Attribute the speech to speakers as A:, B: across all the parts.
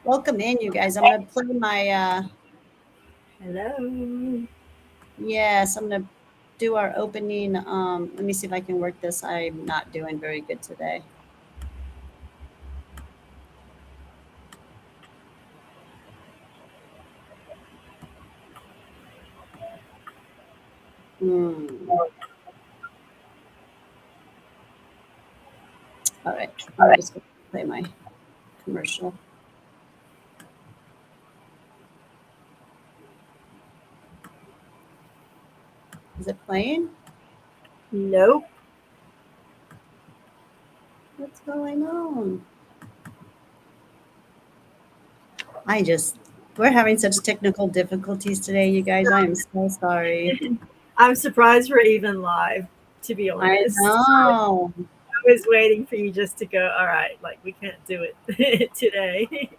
A: Welcome in, you guys. I'm gonna play my
B: Hello.
A: yes, I'm gonna do our opening. Let me see if I can work this. I'm not doing very good today. Hmm. All right, I'm just gonna play my commercial. Is it playing?
B: Nope.
A: What's going on? I just we're having such technical difficulties today, you guys. I am so sorry.
B: I'm surprised we're even live, to be
A: I
B: honest.
A: know.
B: I was waiting for you just to go, all right, like we can't do it today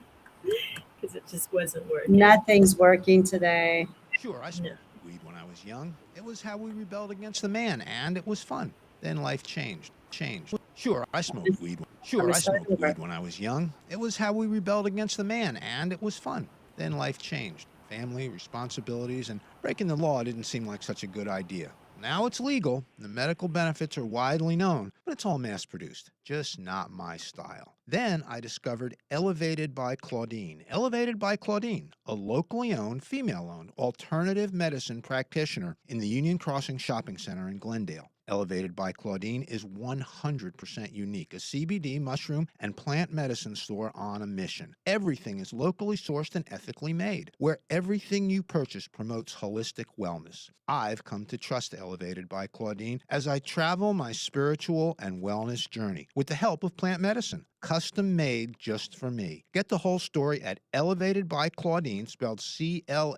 B: because it just wasn't working.
A: Nothing's working today.
C: Sure, I
B: No.
C: smoked weed when I was young. It was how we rebelled against the man, and it was fun. Then life changed. Changed. Sure, I smoked weed.
A: I'm
C: Sure,
A: gonna
C: I
A: start
C: smoked
A: over.
C: weed when I was young. It was how we rebelled against the man, and it was fun. Then life changed. Family, responsibilities, and breaking the law didn't seem like such a good idea. Now it's legal, the medical benefits are widely known, but it's all mass produced. Just not my style. Then I discovered Elevated by Claudine. Elevated by Claudine, a locally owned, female owned alternative medicine practitioner in the Union Crossing Shopping Center in Glendale. Elevated by Claudine is 100% unique, a CBD, mushroom, and plant medicine store on a mission. Everything is locally sourced and ethically made, where everything you purchase promotes holistic wellness. I've come to trust Elevated by Claudine as I travel my spiritual and wellness journey with the help of plant medicine, custom made just for me. Get the whole story at Elevated by Claudine, spelled CLAUDENE.com.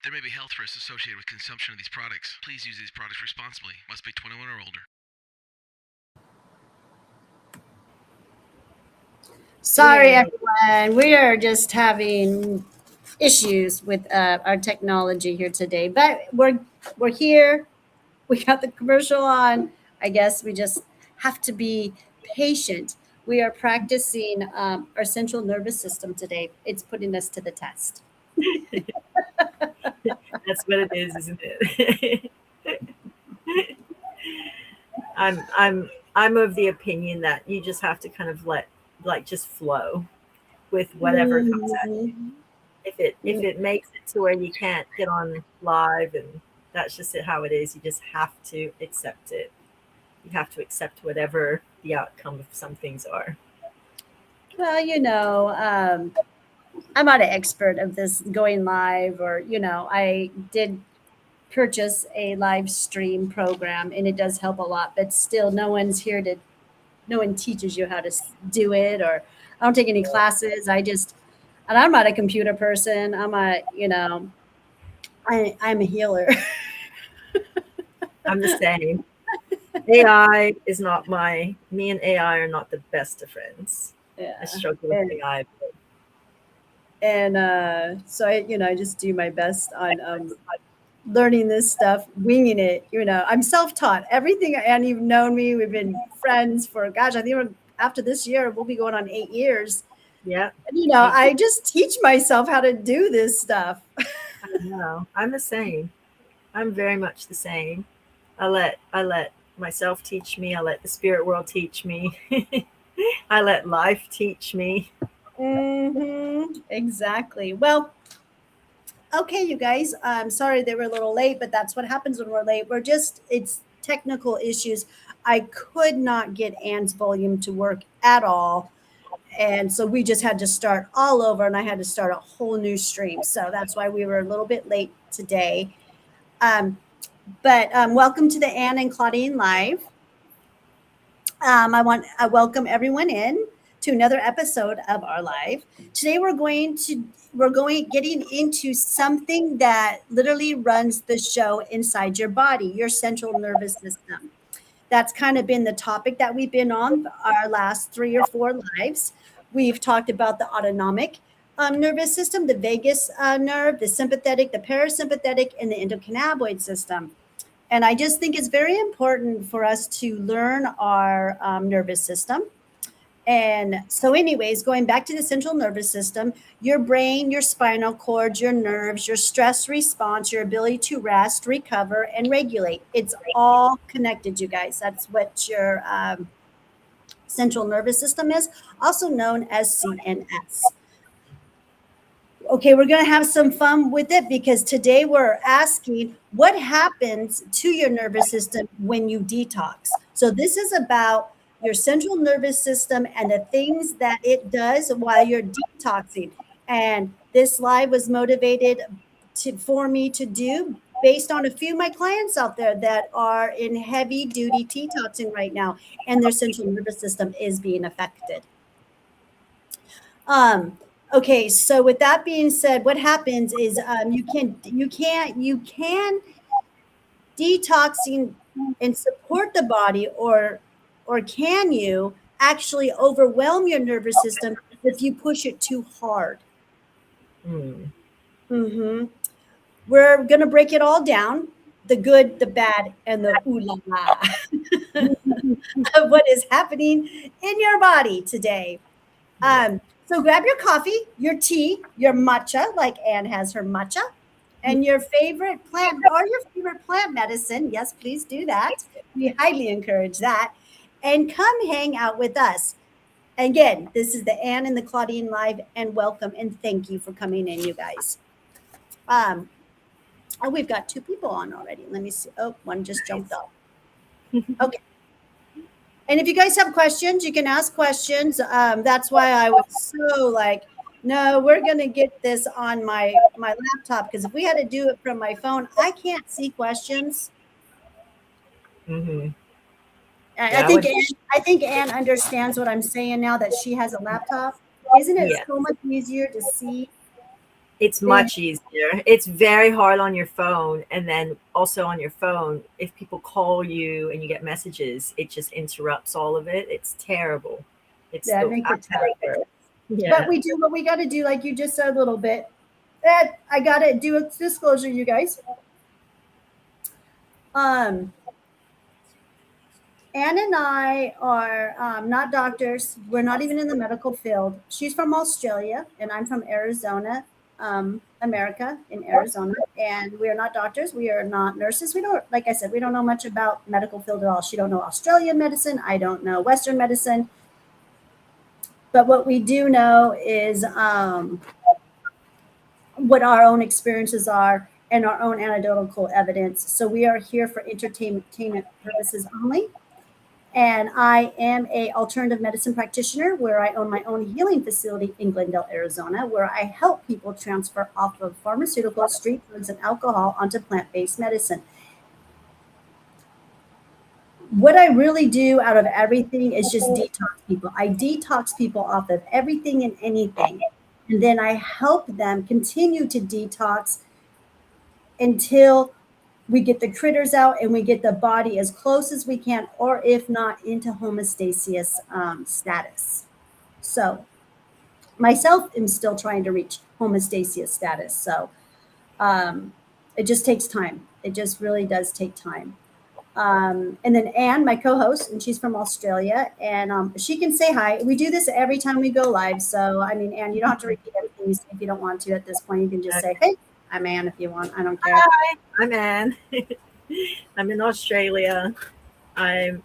D: There may be health risks associated with consumption of these products. Please use these products responsibly. Must be 21 or older.
A: Sorry,
B: Yay.
A: everyone. We are just having issues with our technology here today, but we're here. We got the commercial on. I guess we just have to be patient. We are practicing our central nervous system today. It's putting us to the test.
B: That's what it is, isn't it? I'm of the opinion that you just have to kind of let like just flow with whatever comes at you.
A: Mhm.
B: If it makes it to where you can't get on live and that's just it how it is, you just have to accept it. You have to accept whatever the outcome of some things are.
A: Well, I'm not an expert of this going live, or I did purchase a live stream program, and it does help a lot. But still, no one teaches you how to do it, or I don't take any classes. And I'm not a computer person. I'm a healer.
B: I'm the same. AI is not me and AI are not the best of friends. I
A: Yeah.
B: struggle with
A: And,
B: AI.
A: so I just do my best on learning this stuff, winging it. I'm self-taught. Everything, and you've known me. We've been friends for, gosh, I think after this year we'll be going on 8 years.
B: Yeah,
A: And,
B: me too.
A: I just teach myself how to do this stuff.
B: I know. I'm the same. I'm very much the same. I let myself teach me. I let the spirit world teach me. I let life teach me.
A: Exactly. Well, okay, you guys. I'm sorry they were a little late, but that's what happens when we're late. It's technical issues. I could not get Anne's volume to work at all. And so we just had to start all over, and I had to start a whole new stream. So that's why we were a little bit late today. Um, but welcome to the Anne and Claudine Live. I welcome everyone in to another episode of our live. Today we're going getting into something that literally runs the show inside your body, your central nervous system. That's kind of been the topic that we've been on our last 3 or 4 lives. We've talked about the autonomic nervous system, the vagus nerve, the sympathetic, the parasympathetic, and the endocannabinoid system. And I just think it's very important for us to learn our nervous system, And so, anyways, going back to the central nervous system, your brain, your spinal cord, your nerves, your stress response, your ability to rest, recover, and regulate. It's all connected, you guys. That's what your central nervous system is, also known as CNS. Okay, we're going to have some fun with it because today we're asking what happens to your nervous system when you detox. So, this is about your central nervous system and the things that it does while you're detoxing. And this live was motivated for me to do based on a few of my clients out there that are in heavy duty detoxing right now, and their central nervous system is being affected. Um, okay, so with that being said, what happens is you can detoxing and support the body, or can you actually overwhelm your nervous system if you push it too hard?
B: Mm.
A: Mm-hmm. We're gonna break it all down, the good, the bad, and the ooh la la of what is happening in your body today. So grab your coffee, your tea, your matcha, like Anne has her matcha, and your favorite plant or your favorite plant medicine. Yes, please do that. We highly encourage that. And come hang out with us. Again, this is the Anne and the Claudine Live, and welcome and thank you for coming in, you guys. Oh, we've got 2 people on already. Let me see. Oh, one just jumped off. Okay. And if you guys have questions, you can ask questions. That's why I was so like, no, we're gonna get this on my laptop, because if we had to do it from my phone, I can't see questions.
B: Mm-hmm.
A: I
B: Yeah,
A: think I think Anne understands what I'm saying now that she has a laptop. Isn't it
B: Yeah.
A: so much easier to see?
B: It's much easier. It's very hard on your phone. And then also on your phone, if people call you and you get messages, it just interrupts all of it. It's terrible. It's
A: That
B: the
A: makes it tough.
B: yeah.
A: But we do what we got to do, like you just said a little bit. That I got to do a disclosure, you guys. Um, Anne and I are not doctors. We're not even in the medical field. She's from Australia, and I'm from Arizona, America, in Arizona. And we are not doctors. We are not nurses. We don't, like I said, we don't know much about medical field at all. She don't know Australian medicine. I don't know Western medicine. But what we do know is what our own experiences are and our own anecdotal evidence. So we are here for entertainment purposes only. And I am a alternative medicine practitioner where I own my own healing facility in Glendale, Arizona, where I help people transfer off of pharmaceuticals, street drugs, and alcohol onto plant-based medicine. What I really do out of everything is just detox people. I detox people off of everything and anything. And then I help them continue to detox until we get the critters out and we get the body as close as we can, or if not, into homeostasis status. So myself am still trying to reach homeostasis status. So it just takes time. It just really does take time. And then Anne, my co-host, and she's from Australia, and she can say hi. We do this every time we go live. So, I mean, Anne, you don't have to repeat everything you say if you don't want to at this point. You can just say, hey, I'm Anne if you want. I don't care.
B: Hi, I'm Anne. I'm in Australia. I'm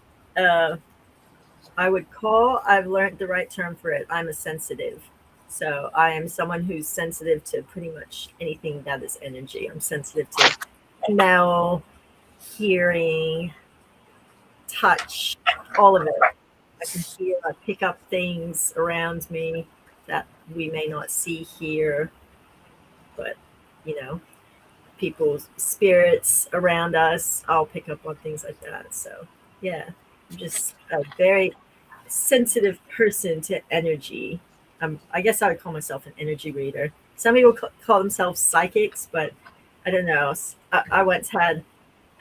B: I've learned the right term for it. I'm a sensitive. So I am someone who's sensitive to pretty much anything that is energy. I'm sensitive to smell, hearing, touch, all of it. I can feel, I pick up things around me that we may not see here, but you know, people's spirits around us, I'll pick up on things like that. So yeah, I'm just a very sensitive person to energy. I guess I would call myself an energy reader. Some people call themselves psychics, but I don't know. I once had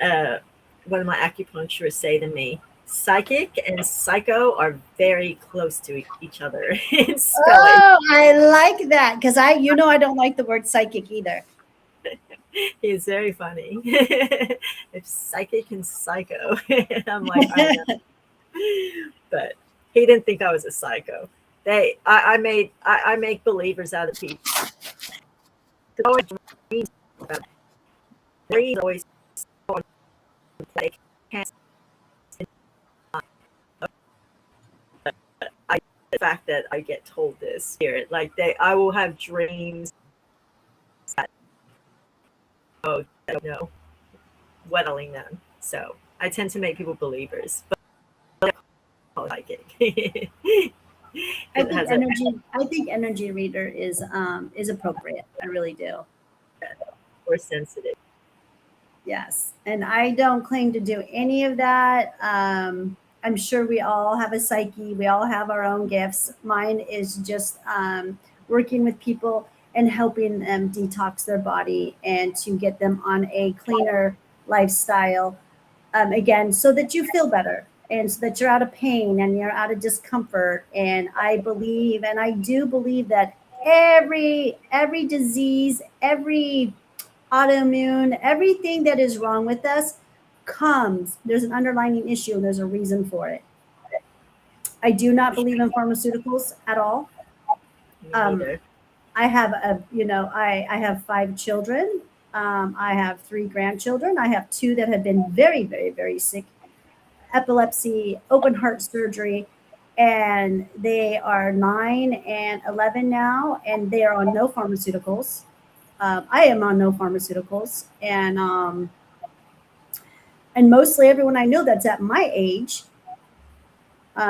B: one of my acupuncturists say to me, psychic and psycho are very close to each other in spelling.
A: Oh, I like that because I don't like the word psychic either.
B: He's very funny. It's psychic and psycho. I'm like, I know. But He didn't think I was a psycho. I make believers out of people. Always dreams about it. Dreams always like can't I the fact that I get told this spirit like I will have dreams that I don't know whittling them. So I tend to make people believers, but I don't like it.
A: I think energy reader is appropriate. I really do.
B: More sensitive.
A: Yes. And I don't claim to do any of that. I'm sure we all have a psyche. We all have our own gifts. Mine is just working with people and helping them detox their body and to get them on a cleaner lifestyle. Again, so that you feel better and so that you're out of pain and you're out of discomfort. And I believe, and I do believe that every disease, every autoimmune, everything that is wrong with us there's an underlying issue and there's a reason for it. I do not believe in pharmaceuticals at all.
B: Me
A: Um,
B: neither.
A: I have I have 5 children. I have 3 grandchildren. I have 2 that have been very, very, very sick, epilepsy, open heart surgery, and they are 9 and 11 now, and they are on no pharmaceuticals. I am on no pharmaceuticals, and mostly everyone I know that's at my age,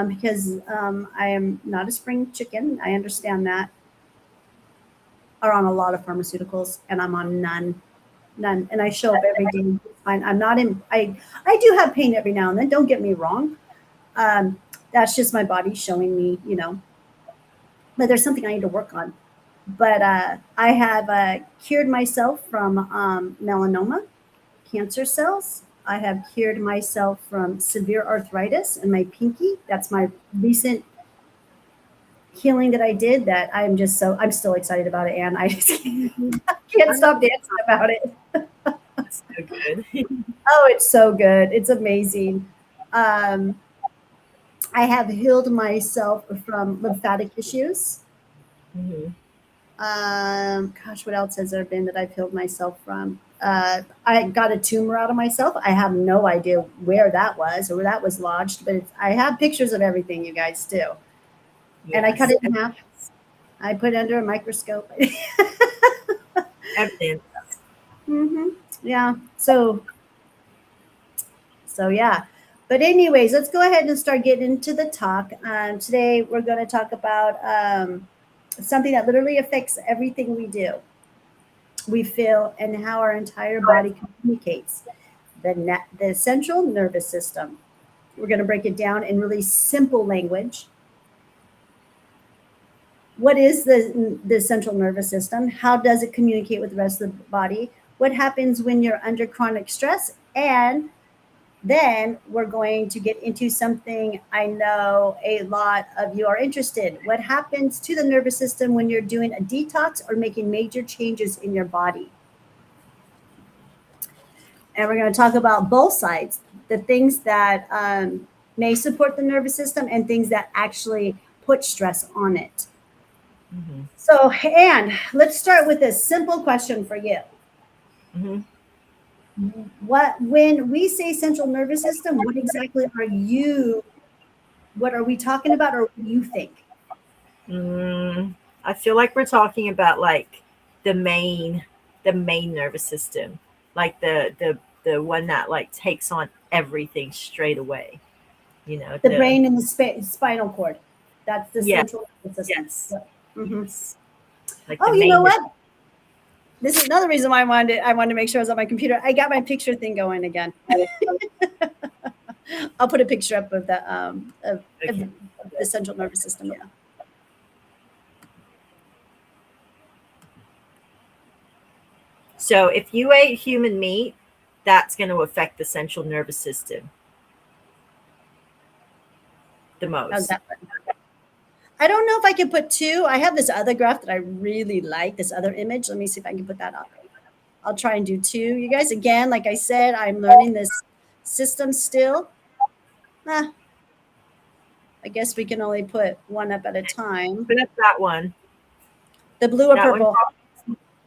A: because I am not a spring chicken. I understand that, are on a lot of pharmaceuticals, and I'm on none. And I show up every day. Fine. I'm not in. I do have pain every now and then. Don't get me wrong. That's just my body showing me, but there's something I need to work on. But I have cured myself from melanoma, cancer cells. I have cured myself from severe arthritis in my pinky. That's my recent healing that I did that I'm still excited about it, and I just can't stop dancing about it.
B: That's so good.
A: Oh, it's so good. It's amazing. Um, I have healed myself from lymphatic issues.
B: Mhm.
A: Gosh, what else has there been that I've healed myself from? I got a tumor out of myself. I have no idea where that was or where that was lodged, but I have pictures of everything, you guys do. And I cut
B: Yes.
A: it in half. I put it under a microscope.
B: Evidence.
A: hmm Yeah. So yeah. But anyways, let's go ahead and start getting into the talk. Today we're going to talk about something that literally affects everything we do, we feel, and how our entire body communicates. The central nervous system. We're going to break it down in really simple language. What is the central nervous system? How does it communicate with the rest of the body? What happens when you're under chronic stress? And then we're going to get into something I know a lot of you are interested. What happens to the nervous system when you're doing a detox or making major changes in your body? And we're going to talk about both sides, the things that may support the nervous system and things that actually put stress on it.
B: Mm-hmm.
A: So, Anne, let's start with a simple question for you.
B: Mm-hmm.
A: When we say central nervous system, what are we talking about, or what do you think?
B: I feel like we're talking about like the main nervous system, like the one that like takes on everything straight away.
A: The brain and the spinal cord. That's the
B: Yes.
A: central nervous system.
B: Yes.
A: Mm-hmm.
B: Yes. Like
A: Oh,
B: the
A: you know
B: main.
A: what? This is another reason why I wanted to make sure I was on my computer. I got my picture thing going again. I'll put a picture up of of the central nervous system. Yeah.
B: So if you ate human meat, that's going to affect the central nervous system the
A: How's
B: most.
A: that one? I don't know if I can put 2. I have this other graph that I really like, this other image. Let me see if I can put that up. I'll try and do 2. You guys, again, like I said, I'm learning this system still. I I guess we can only put one up at a time.
B: But that's that one.
A: The blue or
B: That
A: purple?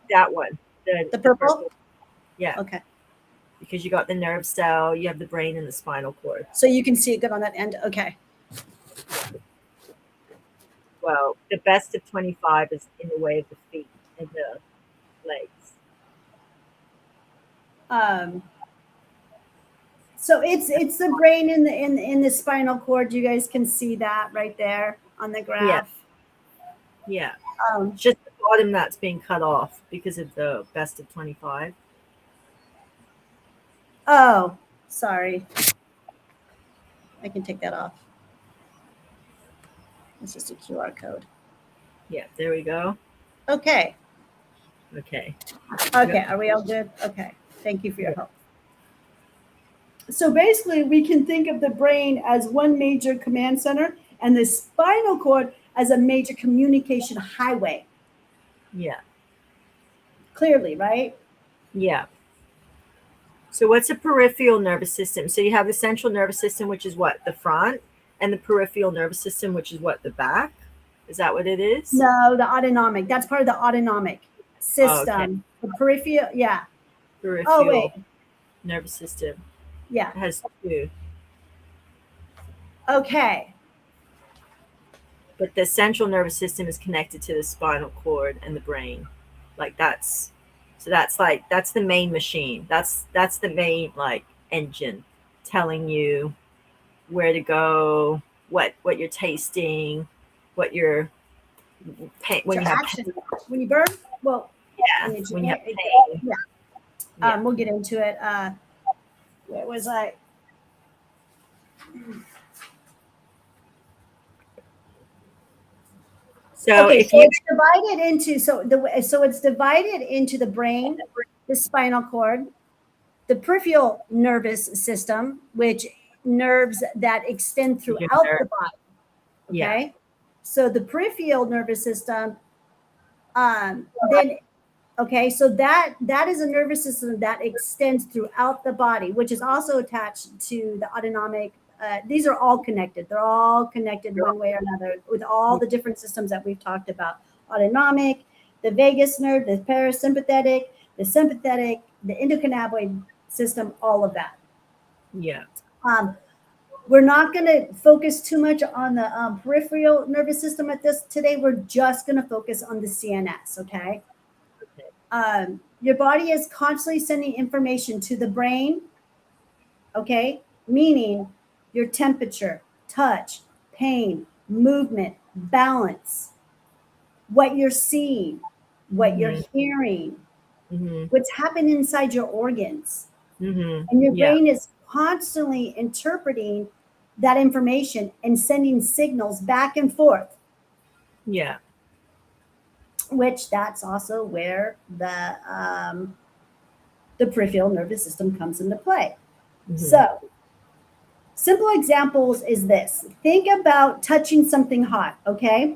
B: That one.
A: The purple?
B: Yeah.
A: Okay.
B: Because you got the nerve cell, you have the brain and the spinal cord.
A: So you can see it good on that end. Okay.
B: Well, the best of 25 is in the way of the feet and the legs.
A: So it's the brain in the spinal cord. You guys can see that right there on the graph.
B: Yeah.
A: Um,
B: Just the bottom that's being cut off because of the best of 25.
A: oh, sorry. I can take that off. It's just a QR code.
B: Yeah, there we go.
A: Okay.
B: Okay.
A: Okay. Are we all good? Okay. Thank you for your help. So basically, we can think of the brain as one major command center and the spinal cord as a major communication highway.
B: Yeah.
A: Clearly, right?
B: Yeah. So what's a peripheral nervous system? So you have the central nervous system, which is what? The front, and the peripheral nervous system, which is what? The back? Is that what it is?
A: No, the autonomic. That's part of the autonomic system.
B: Okay.
A: The peripheral, yeah.
B: Peripheral
A: Oh, wait.
B: nervous system.
A: Yeah.
B: It has two.
A: Okay.
B: But the central nervous system is connected to the spinal cord and the brain. Like that's the main machine. That's the main like engine telling you where to go, what you're tasting, what you're when
A: So
B: you have
A: action. When you burn, well,
B: when you have pain.
A: yeah.
B: Yeah.
A: We'll get into it. Where was I?
B: So
A: Okay,
B: if
A: so
B: you
A: it's divided into so it's divided into the brain, the spinal cord, the peripheral nervous system, which nerves that extend throughout the body. Okay,
B: Yeah.
A: so the peripheral nervous system, then okay, so that is a nervous system that extends throughout the body, which is also attached to the autonomic. These are all connected. They're all connected one way or another with all the different systems that we've talked about. Autonomic, the vagus nerve, the parasympathetic, the sympathetic, the endocannabinoid system, all of that.
B: Yeah.
A: We're not going to focus too much on the peripheral nervous system at this today. We're just going to focus on the CNS, okay? Your body is constantly sending information to the brain, okay? Meaning your temperature, touch, pain, movement, balance, what you're seeing, what you're hearing, what's happening inside your organs. And your brain is constantly interpreting that information and sending signals back and forth.
B: Yeah.
A: Which that's also where the peripheral nervous system comes into play. So simple examples is this. Think about touching something hot, okay?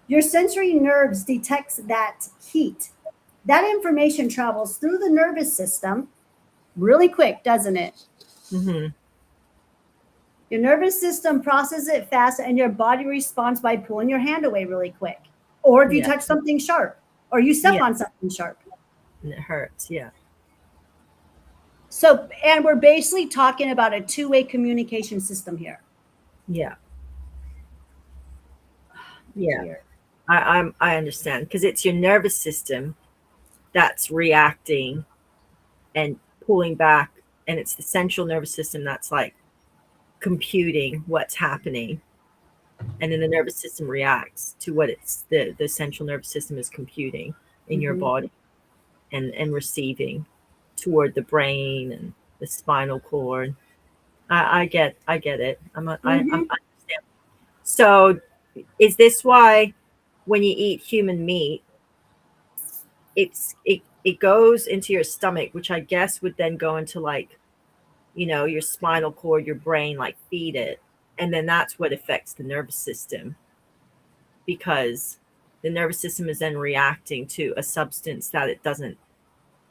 A: Your sensory nerves detects that heat. That information travels through the nervous system really quick, doesn't it? Your nervous system processes it fast and your body responds by pulling your hand away really quick. Or if you touch something sharp or you step on something sharp.
B: And it hurts, yeah.
A: So, and we're basically talking about a two-way communication system here.
B: Yeah. Yeah. I understand because it's your nervous system that's reacting and pulling back, and it's the central nervous system that's like computing what's happening, and then the nervous system reacts to what it's the central nervous system is computing in your body and receiving toward the brain and the spinal cord. I get it. I understand. So is this why when you eat human meat, it goes into your stomach, which I guess would then go into like, your spinal cord, your brain, like feed it. And then that's what affects the nervous system because the nervous system is then reacting to a substance that it doesn't,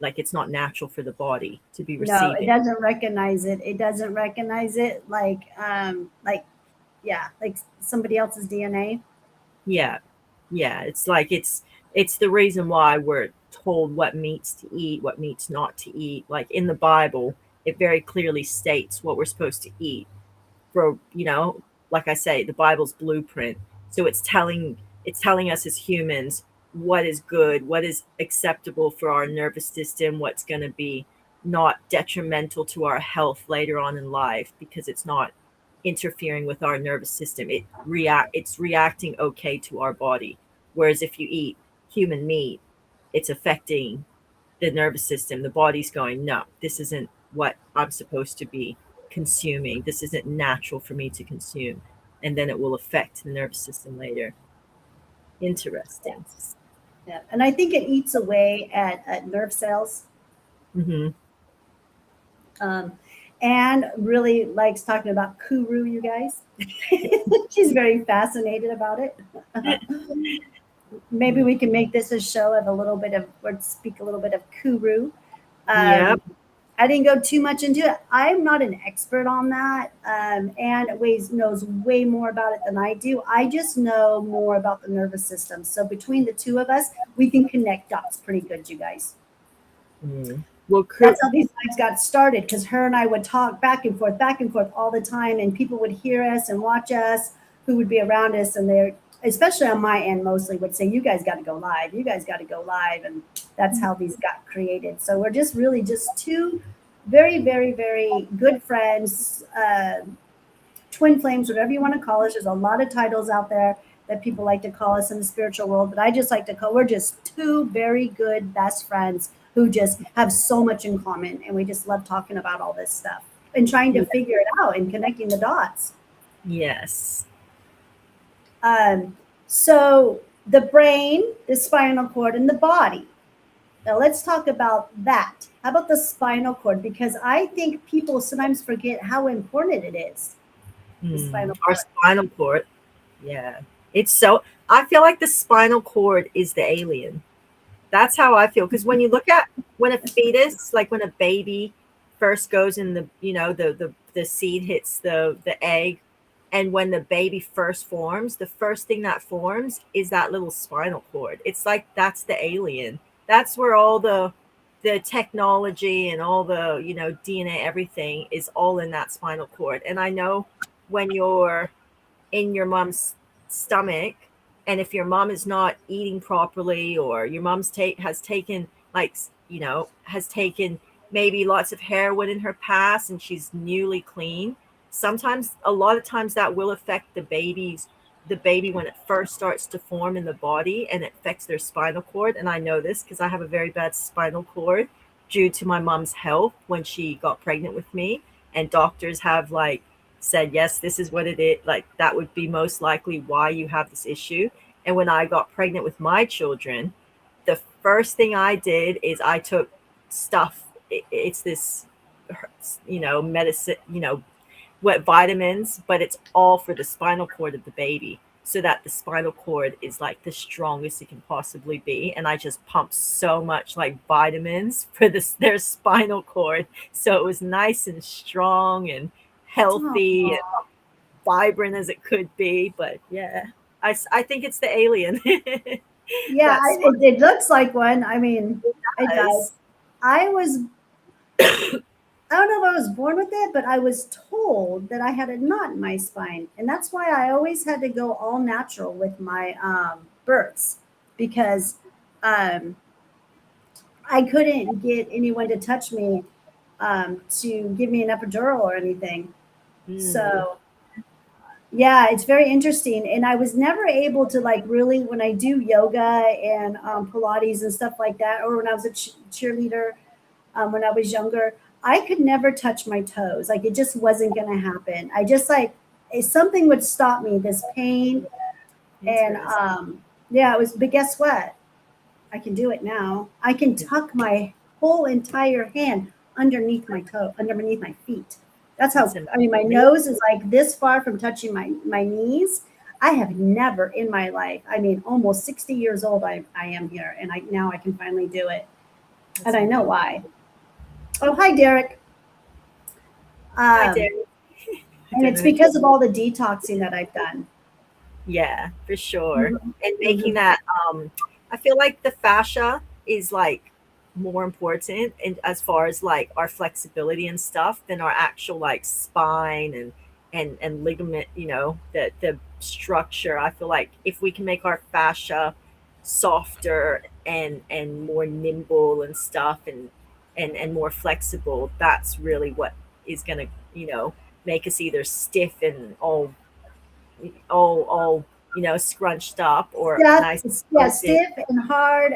B: like it's not natural for the body to be receiving.
A: No, it doesn't recognize it. It doesn't recognize it like yeah, like somebody else's DNA.
B: Yeah. Yeah. It's like it's the reason why we're told what meats to eat, what meats not to eat. Like in the Bible, it very clearly states what we're supposed to eat. For, like I say, the Bible's blueprint. So it's telling us as humans what is good, what is acceptable for our nervous system, what's going to be not detrimental to our health later on in life because it's not interfering with our nervous system. It's reacting okay to our body. Whereas if you eat human meat, it's affecting the nervous system. The body's going, no, this isn't what I'm supposed to be consuming. This isn't natural for me to consume. And then it will affect the nervous system later. Interesting.
A: Yes. Yeah. And I think it eats away at nerve cells.
B: Hmm.
A: Um, and really likes talking about kuru, you guys. She's very fascinated about it. Maybe we can make this a show of a little bit of, or speak a little bit of kuru.
B: Yep.
A: I didn't go too much into it. I'm not an expert on that, and Waze knows way more about it than I do. I just know more about the nervous system. So between the two of us, we can connect dots pretty good, you guys.
B: Mm. Well,
A: That's how these lives got started because her and I would talk back and forth all the time, and people would hear us and watch us who would be around us, and they're especially on my end mostly would say, "You guys got to go live. You guys got to go live," and that's how these got created. So we're just really just two very, very, very good friends, twin flames, whatever you want to call us. There's a lot of titles out there that people like to call us in the spiritual world, but I just like to call we're just two very good best friends who just have so much in common, and we just love talking about all this stuff and trying to figure it out and connecting the dots.
B: yes.
A: So the brain, the spinal cord, and the body. Now let's talk about that. How about the spinal cord? Because I think people sometimes forget how important it is. The spinal
B: Our
A: cord.
B: spinal cord. Yeah. It's so, I feel like the spinal cord is the alien. That's how I feel. Because when you look at when a fetus, like when a baby first goes in the seed hits the egg, and when the baby first forms, the first thing that forms is that little spinal cord. It's like that's the alien. That's where all the technology and all the DNA, everything is all in that spinal cord. And I know when you're in your mom's stomach, and if your mom is not eating properly, or your mom's has taken like has taken maybe lots of heroin in her past and she's newly clean, sometimes a lot of times that will affect the baby when it first starts to form in the body, and it affects their spinal cord. And I know this because I have a very bad spinal cord due to my mom's health when she got pregnant with me, and doctors have like said, yes, this is what it is. Like that would be most likely why you have this issue. And when I got pregnant with my children, the first thing I did is I took stuff. It's this, medicine, what vitamins, but it's all for the spinal cord of the baby, so that the spinal cord is like the strongest it can possibly be. And I just pumped so much like vitamins for their spinal cord, so it was nice and strong and healthy and vibrant as it could be. But yeah, I think it's the alien.
A: Yeah,
B: That's
A: it looks like one. I mean, it
B: nice.
A: does. I was, I don't know if I was born with it, but I was told that I had a knot in my spine. And that's why I always had to go all natural with my births because um, I couldn't get anyone to touch me to give me an epidural or anything.
B: Mm.
A: So yeah, it's very interesting. And I was never able to like really when I do yoga and Pilates and stuff like that, or when I was a cheerleader when I was younger, I could never touch my toes. Like it just wasn't going to happen. I just like something would stop me. This pain and yeah, it was. But guess what? I can do it now. I can tuck my whole entire hand underneath my toe, underneath my feet. That's
B: That's
A: how, I mean, my nose is like this far from touching my knees. I have never in my life, I mean, almost 60 years old, I am here. And now I can finally do it. And I know why. Oh, hi, Derek.
B: Hi,
A: Um,
B: Derek.
A: And it's because of all the detoxing that I've done.
B: Yeah, for sure.
A: Mhm.
B: And making
A: Mhm.
B: that I feel like the fascia is like more important and as far as like our flexibility and stuff than our actual like spine and ligament, you know, the structure. I feel like if we can make our fascia softer and more nimble and stuff and more flexible, that's really what is gonna, you know, make us either stiff and all you know scrunched up or
A: Stuff,
B: nice
A: yeah,
B: open.
A: stiff and hard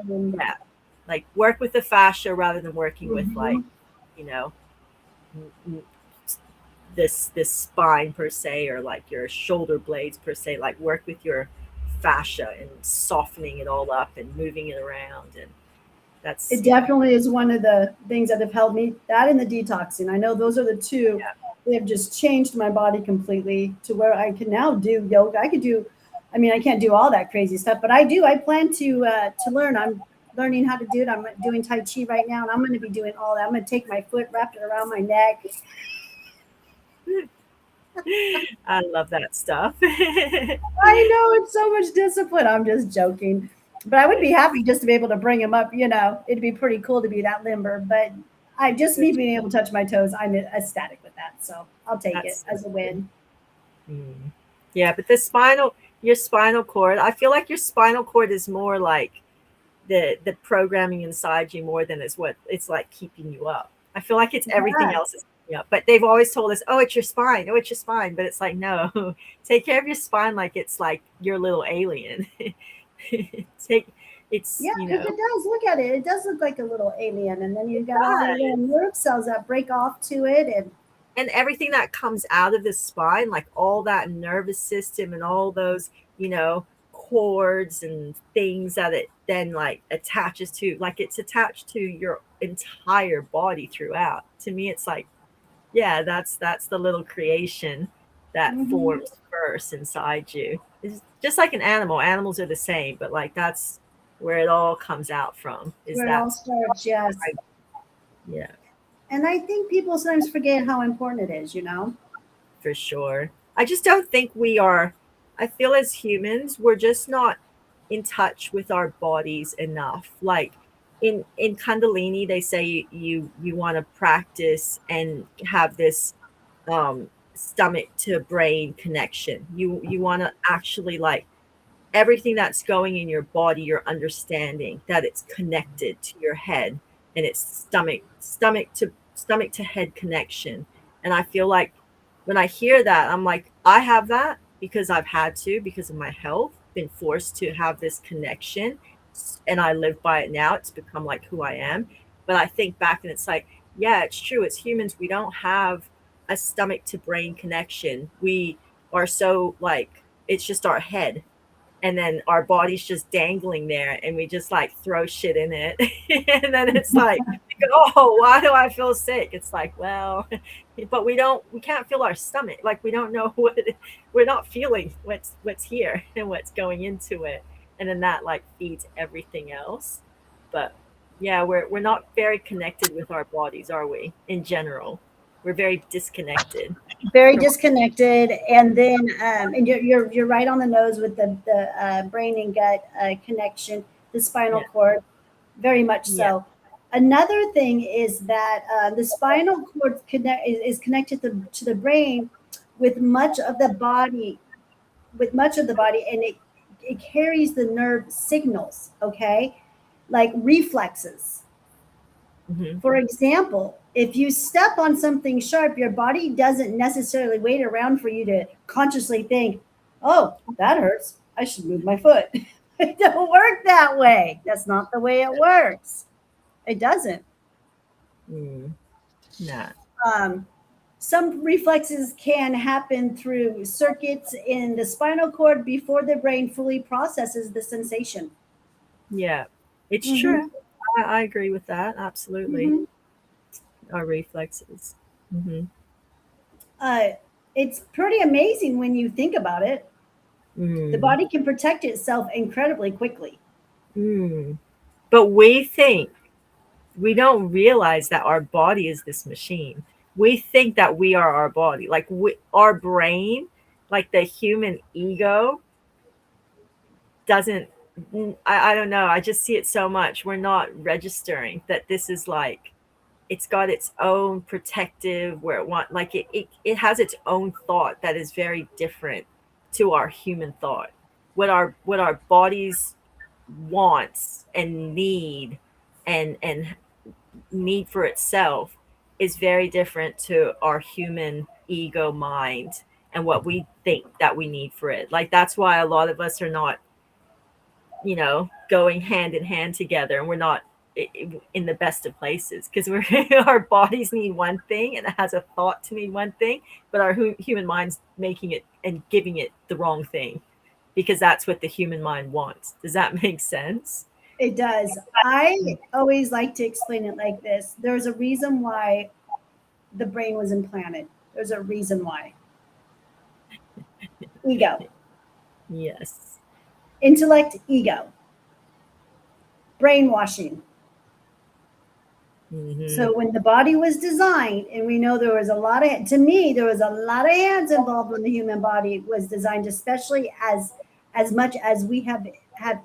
A: and
B: Yeah, like work with the fascia rather than working with like
A: mhm.
B: you know n- n- this spine per se or like your shoulder blades per se. Like work with your fascia and softening it all up and moving it around, and that's
A: It
B: yeah.
A: definitely is one of the things that have helped me. That and the detoxing. I know those are the two.
B: Yeah,
A: They have just changed my body completely to where I can now do yoga. I could do. I mean, I can't do all that crazy stuff, but I do. I plan to learn. I'm learning how to do it. I'm doing Tai Chi right now, and I'm going to be doing all that. I'm going to take my foot, wrap it around my neck.
B: I love that stuff.
A: I know it's so much discipline. I'm just joking. But I would be happy just to be able to bring him up. You know, it'd be pretty cool to be that limber. But I just me being able to touch my toes, I'm ecstatic with that. So I'll take it
B: That's so
A: as a
B: good.
A: win.
B: Mm. Yeah, but your spinal cord, I feel like your spinal cord is more like the programming inside you more than is what it's like keeping you up. I feel like it's everything else is keeping you up. But they've always told us, oh, it's your spine. Oh, it's your spine. But it's like, no, take care of your spine like it's like your little alien. Take it's,
A: Yeah,
B: you
A: because
B: know,
A: it does. Look at it. It does look like a little alien. And then you've got all the little
B: God.
A: nerve cells that break off to it. And
B: And everything that comes out of the spine, like all that nervous system and all those, you know, cords and things that it then like attaches to, like it's attached to your entire body throughout. To me, it's like, yeah, that's the little creation that
A: mhm,
B: forms first inside you. It's just like an animal. Animals are the same, but like that's where it all comes out from. Is
A: where it all
B: that
A: starts, yes.
B: yeah.
A: And I think people sometimes forget how important it is, you know?
B: For sure. I just don't think we are. I feel as humans, we're just not in touch with our bodies enough. Like in Kundalini, they say you want to practice and have this stomach to brain connection. You want to actually like everything that's going in your body, you're understanding that it's connected to your head and it's stomach to head connection. And I feel like when I hear that, I'm like, I have that because I've had to, because of my health, been forced to have this connection. And I live by it now. It's become like who I am. But I think back and it's like, yeah, it's true. As humans, we don't have a stomach to brain connection. We are so like, it's just our head and then our body's just dangling there and we just like throw shit in it and then it's like oh, why do I feel sick? It's like, well, but we can't feel our stomach, like we don't know we're not feeling what's here and what's going into it, and then that like feeds everything else. But yeah, we're not very connected with our bodies, are we? In general, we're very disconnected
A: Very
B: from
A: disconnected. And then, and you're right on the nose with the brain and gut connection, the spinal
B: yeah,
A: cord, very much
B: yeah,
A: so. Another thing is that the spinal cord is connected to the brain with much of the body, and it carries the nerve signals, okay, like reflexes.
B: hmm,
A: For example, if you step on something sharp, your body doesn't necessarily wait around for you to consciously think, oh, that hurts. I should move my foot. It don't work that way. That's not the way it works. It doesn't.
B: mm, nah,
A: Um, some reflexes can happen through circuits in the spinal cord before the brain fully processes the sensation.
B: yeah, it's
A: Hmm.
B: true. I agree with that. Absolutely.
A: Hmm.
B: Our reflexes. Hmm.
A: Uh, it's pretty amazing when you think about it. The
B: Mm,
A: body can protect itself incredibly quickly.
B: mm. But we think we don't realize that our body is this machine. We think that we are our body. Like our brain, like the human ego doesn't, I don't know. I just see it so much. We're not registering that this is like, it's got its own protective where like it has its own thought that is very different to our human thought. What our bodies wants and and need for itself is very different to our human ego mind and what we think that we need for it. Like that's why a lot of us are not, going hand in hand together, and we're not in the best of places because we're our bodies need one thing and it has a thought to need one thing, but our human mind's making it and giving it the wrong thing because that's what the human mind wants. Does that make sense?
A: It does. I always like to explain it like this. There's a reason why the brain was implanted. There's a reason why. Ego.
B: Yes.
A: Intellect, ego. Brainwashing.
B: Mm-hmm.
A: So when the body was designed, and we know there was a lot of, to me, there was a lot of hands involved when the human body was designed, especially as much as we have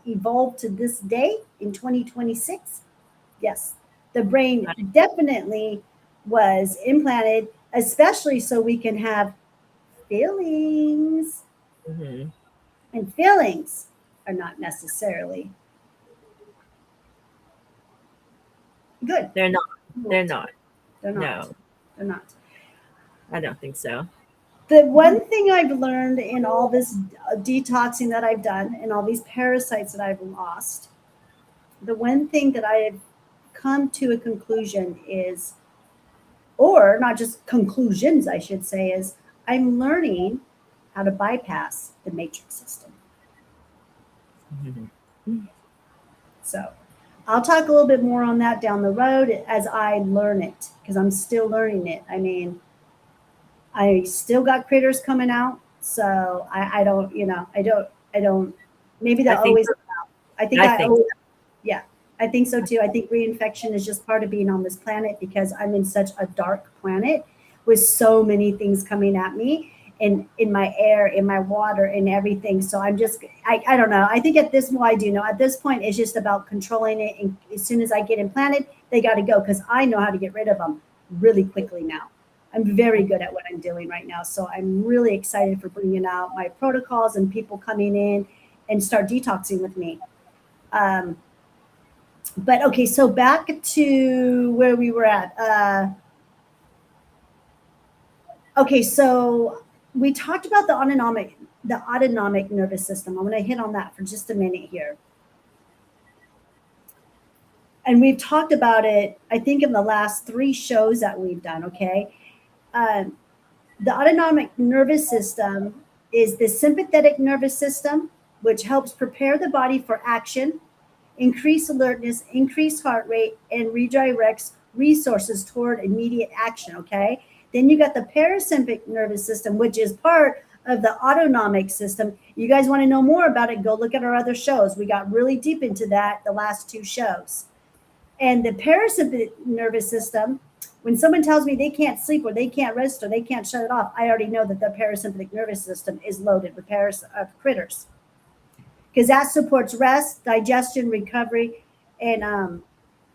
A: evolved to this day in 2026. Yes, the brain definitely was implanted, especially so we can have feelings.
B: Mm-hmm.
A: And feelings are not necessarily good.
B: They're not. They're not.
A: They're not.
B: No.
A: They're not.
B: I don't think so.
A: The one thing I've learned in all this detoxing that I've done and all these parasites that I've lost, the one thing that I've come to a conclusion is, or not just conclusions, I should say, is I'm learning how to bypass the matrix system.
B: Mm-hmm.
A: So I'll talk a little bit more on that down the road as I learn it, because I'm still learning it. I mean, I still got critters coming out, so I don't, maybe that always, I think, yeah, I think so too. I think reinfection is just part of being on this planet because I'm in such a dark planet with so many things coming at me in my air, in my water, in everything. So I'm just, I don't know. I think at this, well, I do know at this point, it's just about controlling it. And as soon as I get implanted, they got to go because I know how to get rid of them really quickly now. I'm very good at what I'm doing right now. So I'm really excited for bringing out my protocols and people coming in and start detoxing with me. But okay, so back to where we were at. Okay, so we talked about the autonomic nervous system. I'm going to hit on that for just a minute here. And we've talked about it, I think, in the last 3 shows that we've done, okay? The autonomic nervous system is the sympathetic nervous system, which helps prepare the body for action, increase alertness, increase heart rate, and redirects resources toward immediate action, okay? Then you got the parasympathetic nervous system, which is part of the autonomic system. You guys want to know more about it, go look at our other shows. We got really deep into that the last 2 shows. And the parasympathetic nervous system, when someone tells me they can't sleep or they can't rest or they can't shut it off, I already know that the parasympathetic nervous system is loaded with critters. Because that supports rest, digestion, recovery, and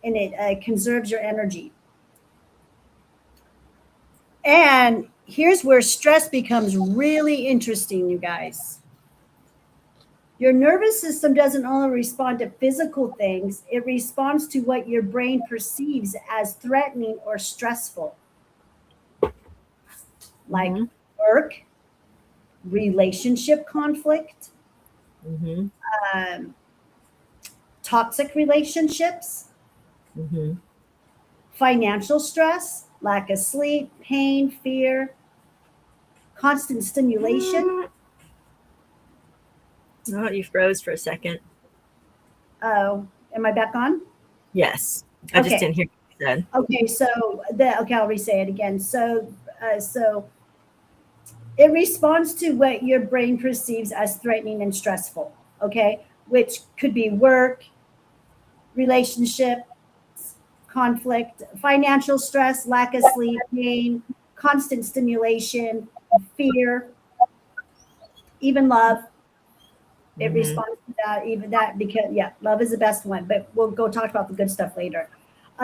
A: it conserves your energy. And here's where stress becomes really interesting, you guys. Your nervous system doesn't only respond to physical things, it responds to what your brain perceives as threatening or stressful, like work, relationship conflict, toxic relationships, financial stress, lack of sleep, pain, fear, constant stimulation.
B: Oh, you froze for a second.
A: Oh, am I back on?
B: Yes. I just didn't hear what you said.
A: Okay, so I'll re-say it again. So it responds to what your brain perceives as threatening and stressful, okay? Which could be work, relationship, conflict, financial stress, lack of sleep, pain, constant stimulation, fear, even love. It
B: Mm-hmm.
A: responds to that, even that, because yeah, love is the best one, but we'll go talk about the good stuff later.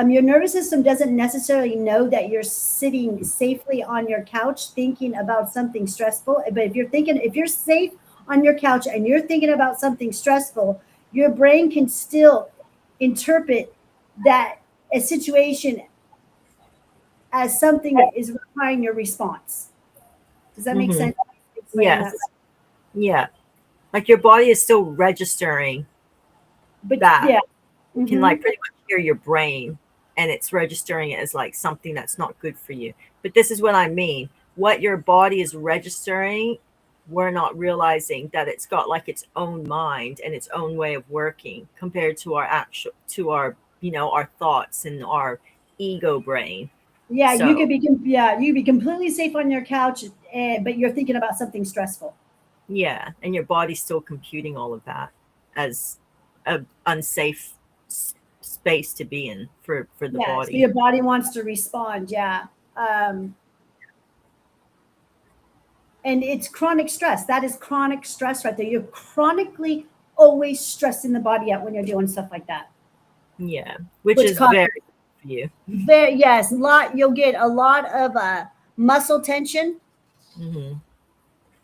A: Your nervous system doesn't necessarily know that you're sitting safely on your couch thinking about something stressful. But if you're safe on your couch and you're thinking about something stressful, your brain can still interpret that a situation as something that is requiring your response. Does that make
B: Mm-hmm.
A: sense? Explaining
B: Yes.
A: that,
B: Yeah. Like your body is still registering
A: but
B: that.
A: yeah.
B: You can
A: Hmm.
B: like pretty much hear your brain, and it's registering it as like something that's not good for you. But this is what I mean. What your body is registering, we're not realizing that it's got like its own mind and its own way of working compared to our our thoughts and our ego brain.
A: Yeah,
B: So
A: you could be completely safe on your couch, but you're thinking about something stressful.
B: yeah, and your body's still computing all of that as a unsafe space to be in for the
A: Yeah, so
B: body.
A: your body wants to respond. Yeah, um, and it's chronic stress. That is chronic stress right there. You're chronically always stressing the body out when you're doing stuff like that,
B: Yeah, which
A: which
B: is
A: causes
B: very good for you.
A: very yes, lot. You'll get a lot of muscle tension.
B: Hmm.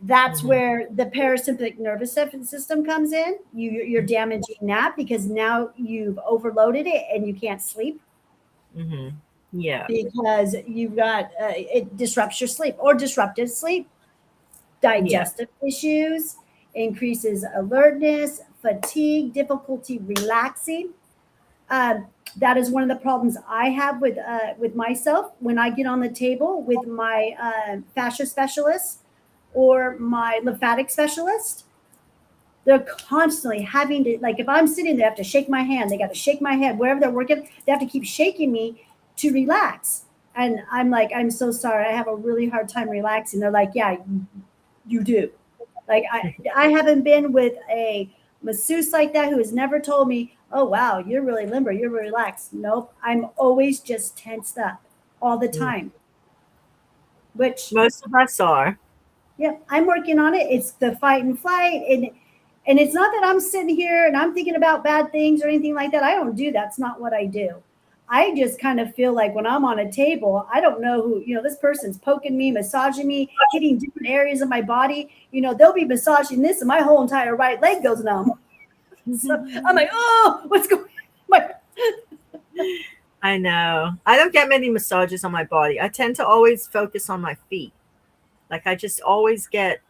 A: That's
B: Hmm.
A: where the parasympathetic nervous system comes in. You're damaging that because now you've overloaded it and you can't sleep
B: Hmm. Yeah,
A: because you've got it disrupts your sleep or disrupted sleep,
B: yeah,
A: digestive issues, increases alertness, fatigue, difficulty relaxing. Um, that is one of the problems I have with myself when I get on the table with my fascia specialist or my lymphatic specialist. They're constantly having to, like, if I'm sitting there, they have to shake my hand. They got to shake my head wherever they're working. They have to keep shaking me to relax. And I'm like, I'm so sorry. I have a really hard time relaxing. They're like, yeah, you do. Like I haven't been with a masseuse like that who has never told me, oh wow, you're really limber, you're really relaxed. Nope. I'm always just tensed up all the
B: mm.
A: time. Which
B: Most of us are.
A: yeah, I'm working on it. It's the fight and flight. And it's not that I'm sitting here and I'm thinking about bad things or anything like that. I don't do that. It's not what I do. I just kind of feel like when I'm on a table, I don't know who, this person's poking me, massaging me, hitting different areas of my body. They'll be massaging this and my whole entire right leg goes numb. So I'm like, oh, what's going on? My,
B: I know. I don't get many massages on my body. I tend to always focus on my feet. Like I just always get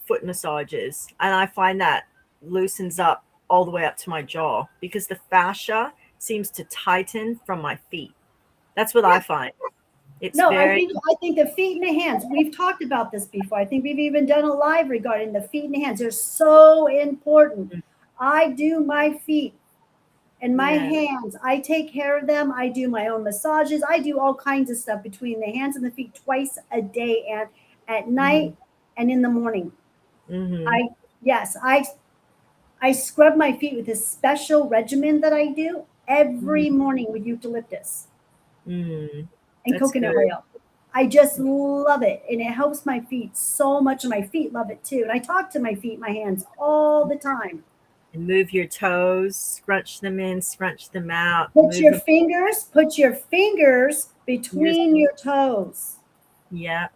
B: foot massages, and I find that loosens up all the way up to my jaw because the fascia seems to tighten from my feet. That's what I
A: yeah.
B: find. It's
A: No, I
B: very
A: think I think the feet and the hands. We've talked about this before. I think we've even done a live regarding the feet and the hands. They're so important. I do my feet and my
B: yeah.
A: hands. I take care of them. I do my own massages. I do all kinds of stuff between the hands and the feet twice a day and at
B: Hmm.
A: night and in the morning.
B: Hmm.
A: I yes, I scrub my feet with this special regimen that I do every morning with eucalyptus
B: Mm,
A: and
B: that's
A: coconut
B: good.
A: oil. I just love it. And it helps my feet so much. And my feet love it too. And I talk to my feet, my hands all the time.
B: And move your toes, scrunch them in, scrunch them out, move them
A: Put your fingers
B: fingers.
A: between your toes.
B: Yeah.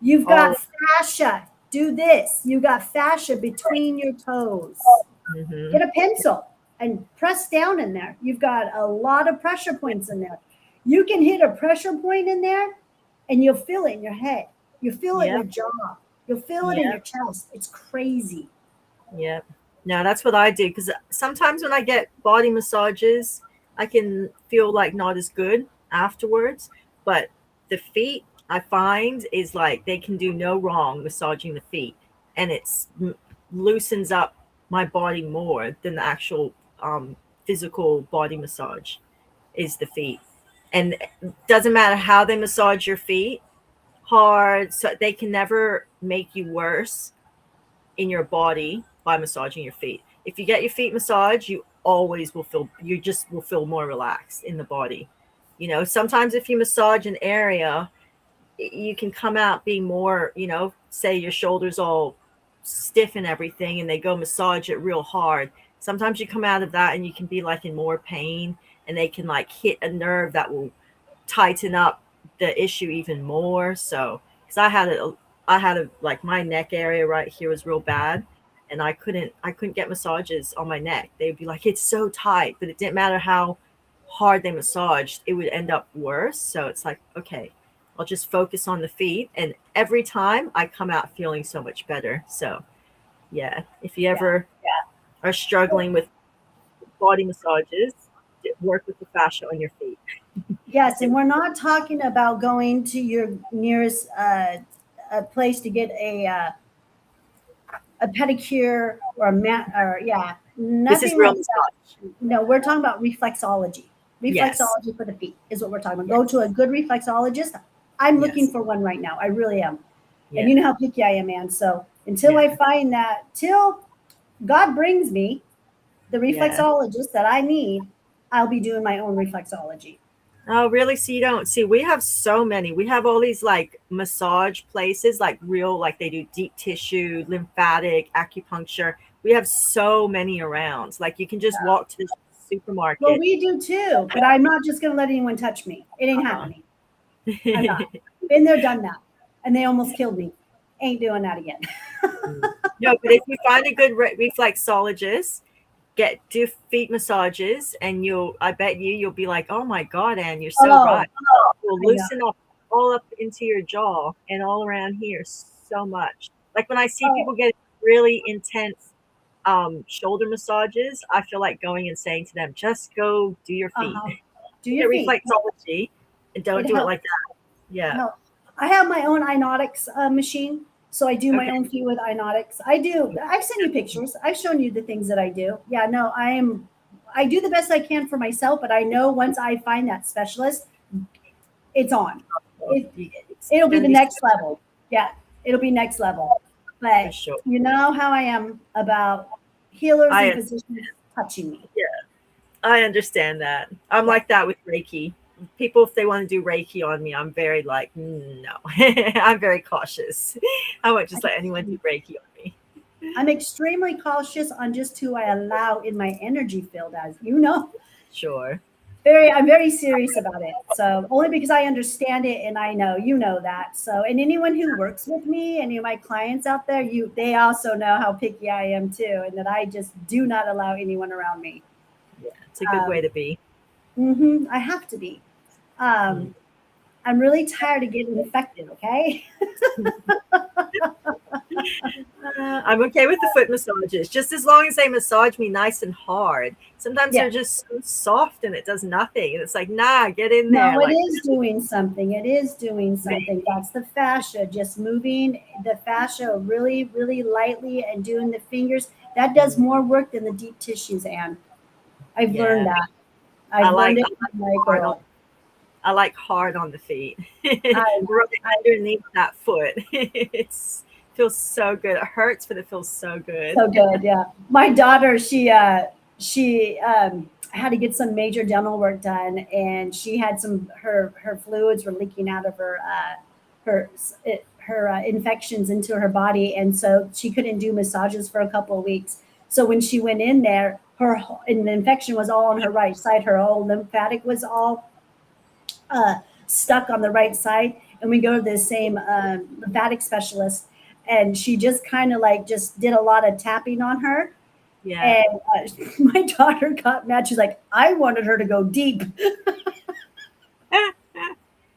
A: You've
B: All.
A: got fascia. Do this. You got fascia between your toes.
B: Mm-hmm.
A: Get a pencil and press down in there. You've got a lot of pressure points in there. You can hit a pressure point in there and you'll feel it in your head. You'll feel it in your
B: Yep.
A: jaw. You'll feel it in your
B: Yep.
A: chest. It's crazy.
B: Yep. No, that's what I do because sometimes when I get body massages, I can feel like not as good afterwards. But the feet, I find, is like they can do no wrong massaging the feet, and it's loosens up my body more than the actual physical body massage is the feet. And it doesn't matter how they massage your feet hard, so they can never make you worse in your body by massaging your feet. If you get your feet massaged, you always will feel, you just will feel more relaxed in the body. You know, sometimes if you massage an area, you can come out being more, you know, say your shoulders all stiff and everything, and they go massage it real hard. Sometimes you come out of that and you can be like in more pain, and they can like hit a nerve that will tighten up the issue even more. So, because I had a like my neck area right here was real bad, and I couldn't get massages on my neck. They'd be like, it's so tight, but it didn't matter how hard they massaged, it would end up worse. So it's like, okay, I'll just focus on the feet, and every time I come out feeling so much better. So yeah, if you ever are struggling with body massages, work with the fascia on your feet.
A: Yes, and we're not talking about going to your nearest a place to get a pedicure or a mat, or
B: This is
A: nothing
B: real
A: like
B: massage.
A: that. No, we're talking about reflexology.
B: Yes.
A: Reflexology for the feet is what we're talking about.
B: Yes.
A: Go to a good reflexologist. I'm looking
B: Yes.
A: for one right now. I really am.
B: Yeah.
A: And you know how picky I am, man. So until I find that, till God brings me the reflexologist that I need, I'll be doing my own reflexology.
B: Oh, really? So you don't see, we have so many. We have all these like massage places, like real, like they do deep tissue, lymphatic, acupuncture. We have so many around. Like you can just walk to the supermarket.
A: Well, we do too, but I'm not just going to let anyone touch me. It ain't happening. I'm not. Been there, done that. And they almost killed me. Ain't doing that again.
B: No, but if you find a good reflexologist, do feet massages, and I bet you'll be like, oh my God, Anne, you're so right. You'll loosen up all up into your jaw and all around here so much. Like when I see people get really intense shoulder massages, I feel like going and saying to them, just go do your feet.
A: Do your feet.
B: Reflexology, and don't do it like that. Yeah.
A: No. I have my own inotics machine. So I do my own feet with inotics. I've sent you pictures. I've shown you the things that I do. Yeah, no, I do the best I can for myself, but I know once I find that specialist, it's on. It'll be the next level. Yeah, it'll be next level. But you know how I am about healers and physicians touching me.
B: Yeah, I understand that. I'm like that with Reiki. People, if they want to do Reiki on me, I'm very like, no. I'm very cautious. I won't just let anyone do Reiki on me.
A: I'm extremely cautious on just who I allow in my energy field, as you know.
B: Sure.
A: I'm very serious about it. So only because I understand it, and I know you know that. So, and anyone who works with me, any of my clients out there, they also know how picky I am too, and that I just do not allow anyone around me.
B: Yeah, it's a good way to be.
A: I have to be. I'm really tired of getting infected. Okay.
B: I'm okay with the foot massages, just as long as they massage me nice and hard. Sometimes they're just so soft and it does nothing. And it's like, nah, get in there.
A: No, it is doing something. It is doing something. That's the fascia, just moving the fascia really, really lightly and doing the fingers. That does more work than the deep tissues, Anne. I've learned that. I've learned it from my girl.
B: I like hard on the feet. Underneath that foot. It feels so good. It hurts, but it feels so good.
A: So good, yeah. My daughter, she had to get some major dental work done, and she had her fluids were leaking out of her infections into her body, and so she couldn't do massages for a couple of weeks. So when she went in there, and the infection was all on her right side. Her whole lymphatic was all stuck on the right side, and we go to the same lymphatic specialist, and she just kind of like just did a lot of tapping on her.
B: Yeah.
A: And my daughter got mad. She's like, I wanted her to go deep.
B: Because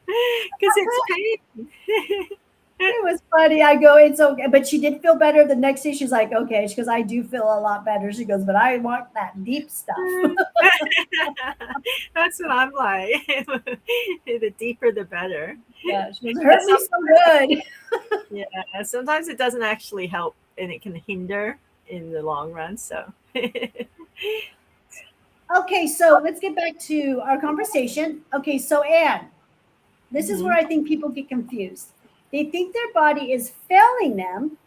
B: it's pain.
A: It was funny. I go, it's okay. But she did feel better the next day. She's like, okay. She goes, I do feel a lot better. She goes, but I want that deep stuff.
B: That's what I'm like. The deeper, the better.
A: Yeah, she goes, hurt me so good.
B: Yeah, sometimes it doesn't actually help, and it can hinder in the long run. So.
A: Okay, so let's get back to our conversation. Okay, so Anne, this is where I think people get confused. They think their body is failing them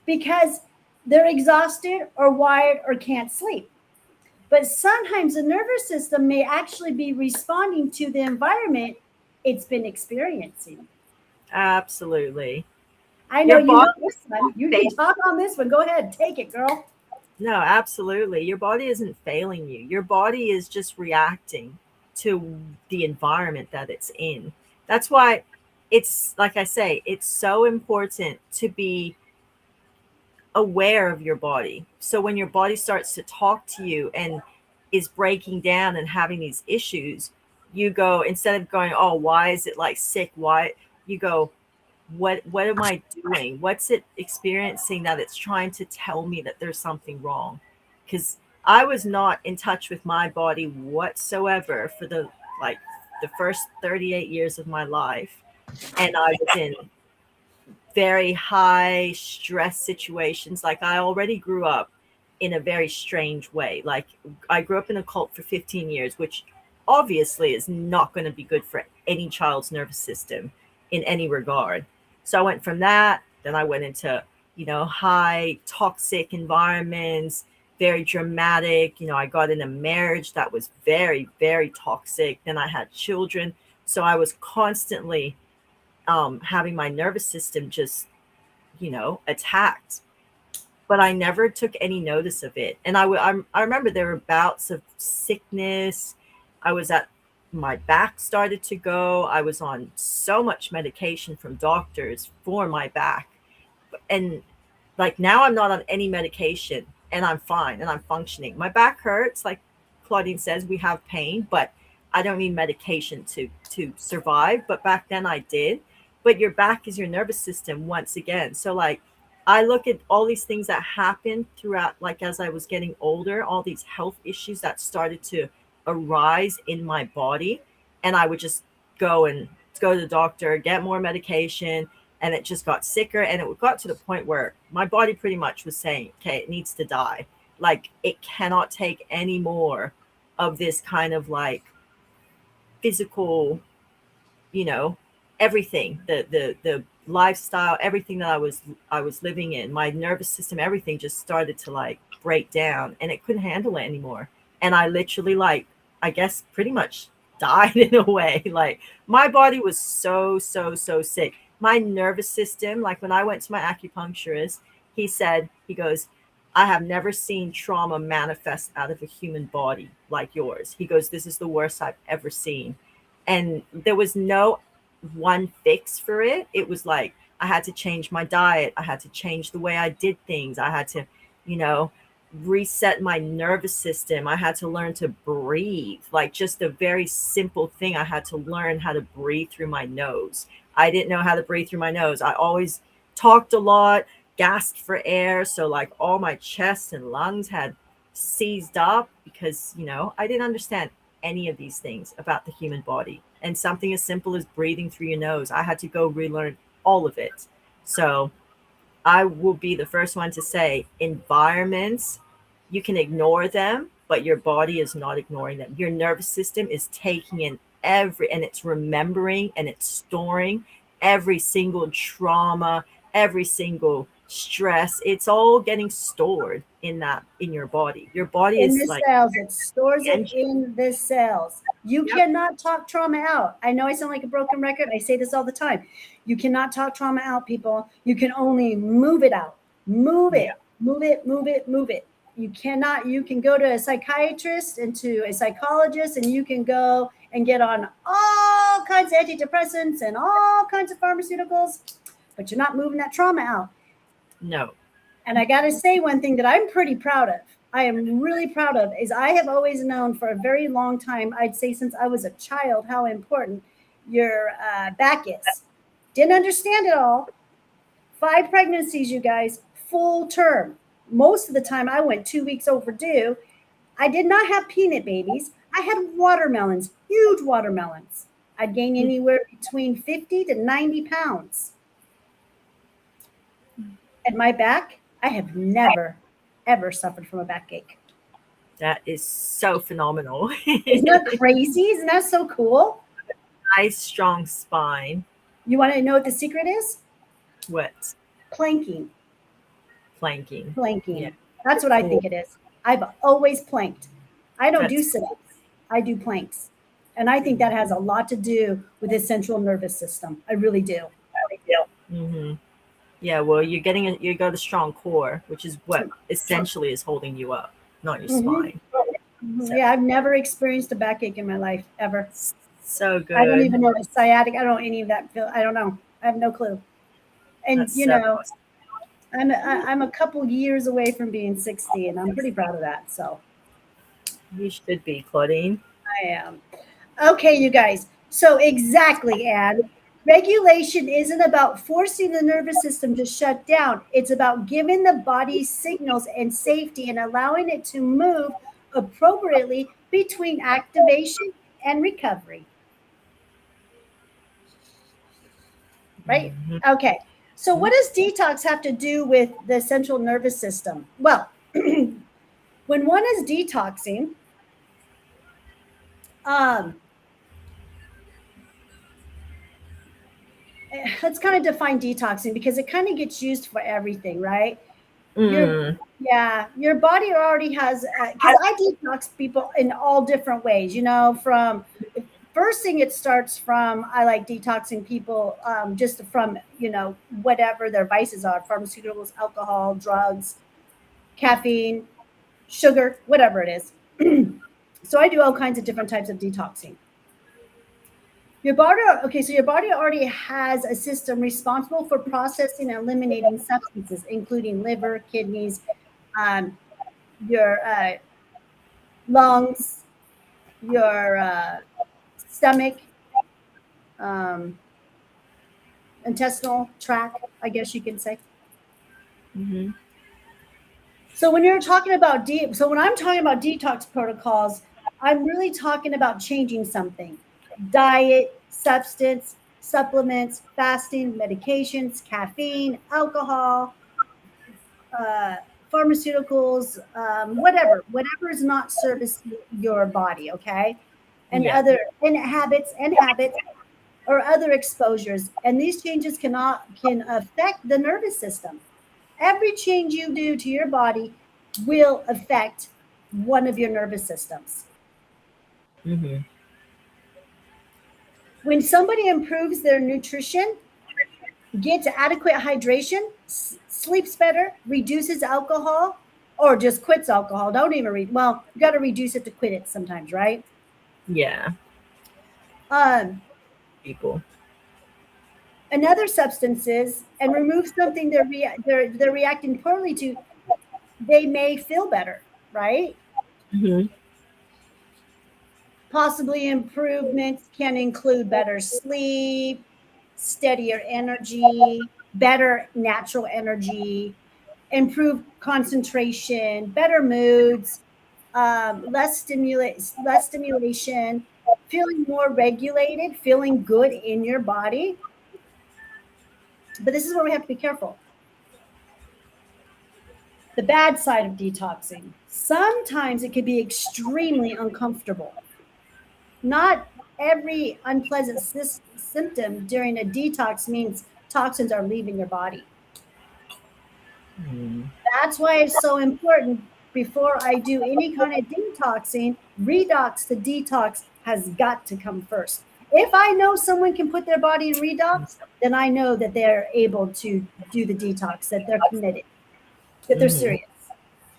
A: because they're exhausted or wired or can't sleep. But sometimes the nervous system may actually be responding to the environment it's been experiencing.
B: Absolutely.
A: I know
B: Your
A: you know
B: body
A: this one. You can
B: isn't
A: talk on this one. Go ahead, take it, girl.
B: no, absolutely. Your body isn't failing you. Your body is just reacting to the environment that it's in. That's why it's like I say, it's so important to be aware of your body. So when your body starts to talk to you and is breaking down and having these issues, you go, instead of going, "Oh, why is it like sick? Why?" You go, what am I doing? What's it experiencing that it's trying to tell me that there's something wrong? Because I was not in touch with my body whatsoever for like the first 38 years of my life. And I was in very high stress situations. Like I already grew up in a very strange way. Like I grew up in a cult for 15 years, which obviously is not going to be good for any child's nervous system in any regard. So I went from that, then I went into, high toxic environments, very dramatic. I got in a marriage that was very, very toxic. Then I had children. So I was constantly having my nervous system just, attacked. But I never took any notice of it. And I remember there were bouts of sickness. I was at my back started to go. I was on so much medication from doctors for my back. And like now I'm not on any medication and I'm fine and I'm functioning. My back hurts, like Claudine says, we have pain, but I don't need medication to survive. But back then I did. But your back is your nervous system once again. So like I look at all these things that happened throughout, like as I was getting older, all these health issues that started to arise in my body. And I would just go to the doctor, get more medication, and it just got sicker. And it got to the point where my body pretty much was saying, okay, it needs to die. Like it cannot take any more of this kind of like physical, you know, everything, the lifestyle, everything that I was living in, my nervous system, everything just started to like break down and it couldn't handle it anymore. And I literally like, I guess pretty much died in a way. Like my body was so sick. My nervous system, like when I went to my acupuncturist, he goes, I have never seen trauma manifest out of a human body like yours. He goes, this is the worst I've ever seen. And there was no one fix for it. It was like I had to change my diet. I had to change the way I did things. I had to, you know, reset my nervous system. I had to learn to breathe, like just a very simple thing. I had to learn how to breathe through my nose. I didn't know how to breathe through my nose. I always talked a lot, gasped for air. So, like, all my chest and lungs had seized up because, I didn't understand any of these things about the human body. And something as simple as breathing through your nose, I had to go relearn all of it. So, I will be the first one to say environments, you can ignore them, but your body is not ignoring them. Your nervous system is taking in and it's remembering and it's storing every single trauma, every single stress. It's all getting stored in your body. Your body
A: In
B: is
A: the
B: like
A: cells. It stores
B: the
A: it
B: engine.
A: in the cells. You
B: Yep.
A: cannot talk trauma out. I know I sound like a broken record. I say this all the time. You cannot talk trauma out, people. You can only move it out. Move
B: Yeah.
A: it, move it, move it, move it. You can go to a psychiatrist and to a psychologist, and you can go and get on all kinds of antidepressants and all kinds of pharmaceuticals, but you're not moving that trauma out.
B: No.
A: And I got to say one thing that I'm pretty proud of. I am really proud of is I have always known for a very long time, I'd say since I was a child, how important your back is. Didn't understand it all. 5 pregnancies, you guys, full term. Most of the time I went 2 weeks overdue. I did not have peanut babies. I had watermelons, huge watermelons. I'd gain anywhere between 50 to 90 pounds. And my back, I have never, ever suffered from a backache.
B: That is so phenomenal.
A: Isn't that crazy? Isn't that so cool?
B: Nice, strong spine.
A: You want to know what the secret is?
B: What?
A: Planking.
B: Planking.
A: Planking.
B: Yeah.
A: That's what I think it is. I've always planked. I don't do
B: That's
A: sit-ups. I do planks. And I think that has a lot to do with the central nervous system. I really do.
B: hmm Yeah, well, you got a strong core, which is what essentially is holding you up, not your
A: Hmm.
B: spine. So
A: Yeah, I've never experienced a backache in my life ever.
B: so
A: I don't
B: good.
A: even know the sciatic. I don't know any of that. I don't know. I have no clue. And
B: That's so awesome.
A: I'm a couple years away from being 60, and I'm pretty proud of that. So
B: You should be, Claudine.
A: I am. Okay, you guys. So exactly, Anne. Regulation isn't about forcing the nervous system to shut down. It's about giving the body signals and safety and allowing it to move appropriately between activation and recovery. Right?
B: hmm
A: Okay. So what does detox have to do with the central nervous system? Well, when one is detoxing, um, let's kind of define detoxing because it kind of gets used for everything, right? Your
B: Mm.
A: Yeah, your body already has because I detox people in all different ways. From first thing it starts from I like detoxing people just from whatever their vices are: pharmaceuticals, alcohol, drugs, caffeine, sugar, whatever it is. So I do all kinds of different types of detoxing. So your body already has a system responsible for processing and eliminating substances, including liver, kidneys, um, your lungs, your stomach, um, intestinal tract, I guess you can say.
B: hmm
A: So when I'm talking about detox protocols, I'm really talking about changing something: diet, substance, supplements, fasting, medications, caffeine, alcohol, uh, pharmaceuticals, whatever is not servicing your body, okay, and
B: Yeah.
A: other and habits or other exposures, and these changes can affect the nervous system. Every change you do to your body will affect one of your nervous systems.
B: hmm
A: When somebody improves their nutrition, gets adequate hydration, sleeps better, reduces alcohol, or just quits alcohol. Don't even read. Well, you got to reduce it to quit it sometimes, right?
B: Yeah.
A: Um,
B: People.
A: Another substances and remove something they're reacting poorly to, they may feel better, right?
B: hmm
A: Possibly improvements can include better sleep, steadier energy, better natural energy, improved concentration, better moods, less stimulation, feeling more regulated, feeling good in your body. But this is where we have to be careful. The bad side of detoxing. Sometimes it can be extremely uncomfortable. Not every unpleasant symptom during a detox means toxins are leaving your body.
B: Mm.
A: That's why it's so important before I do any kind of detoxing, redox to detox has got to come first. If I know someone can put their body in redox, then I know that they're able to do the detox, that they're committed, that they're
B: hmm
A: serious.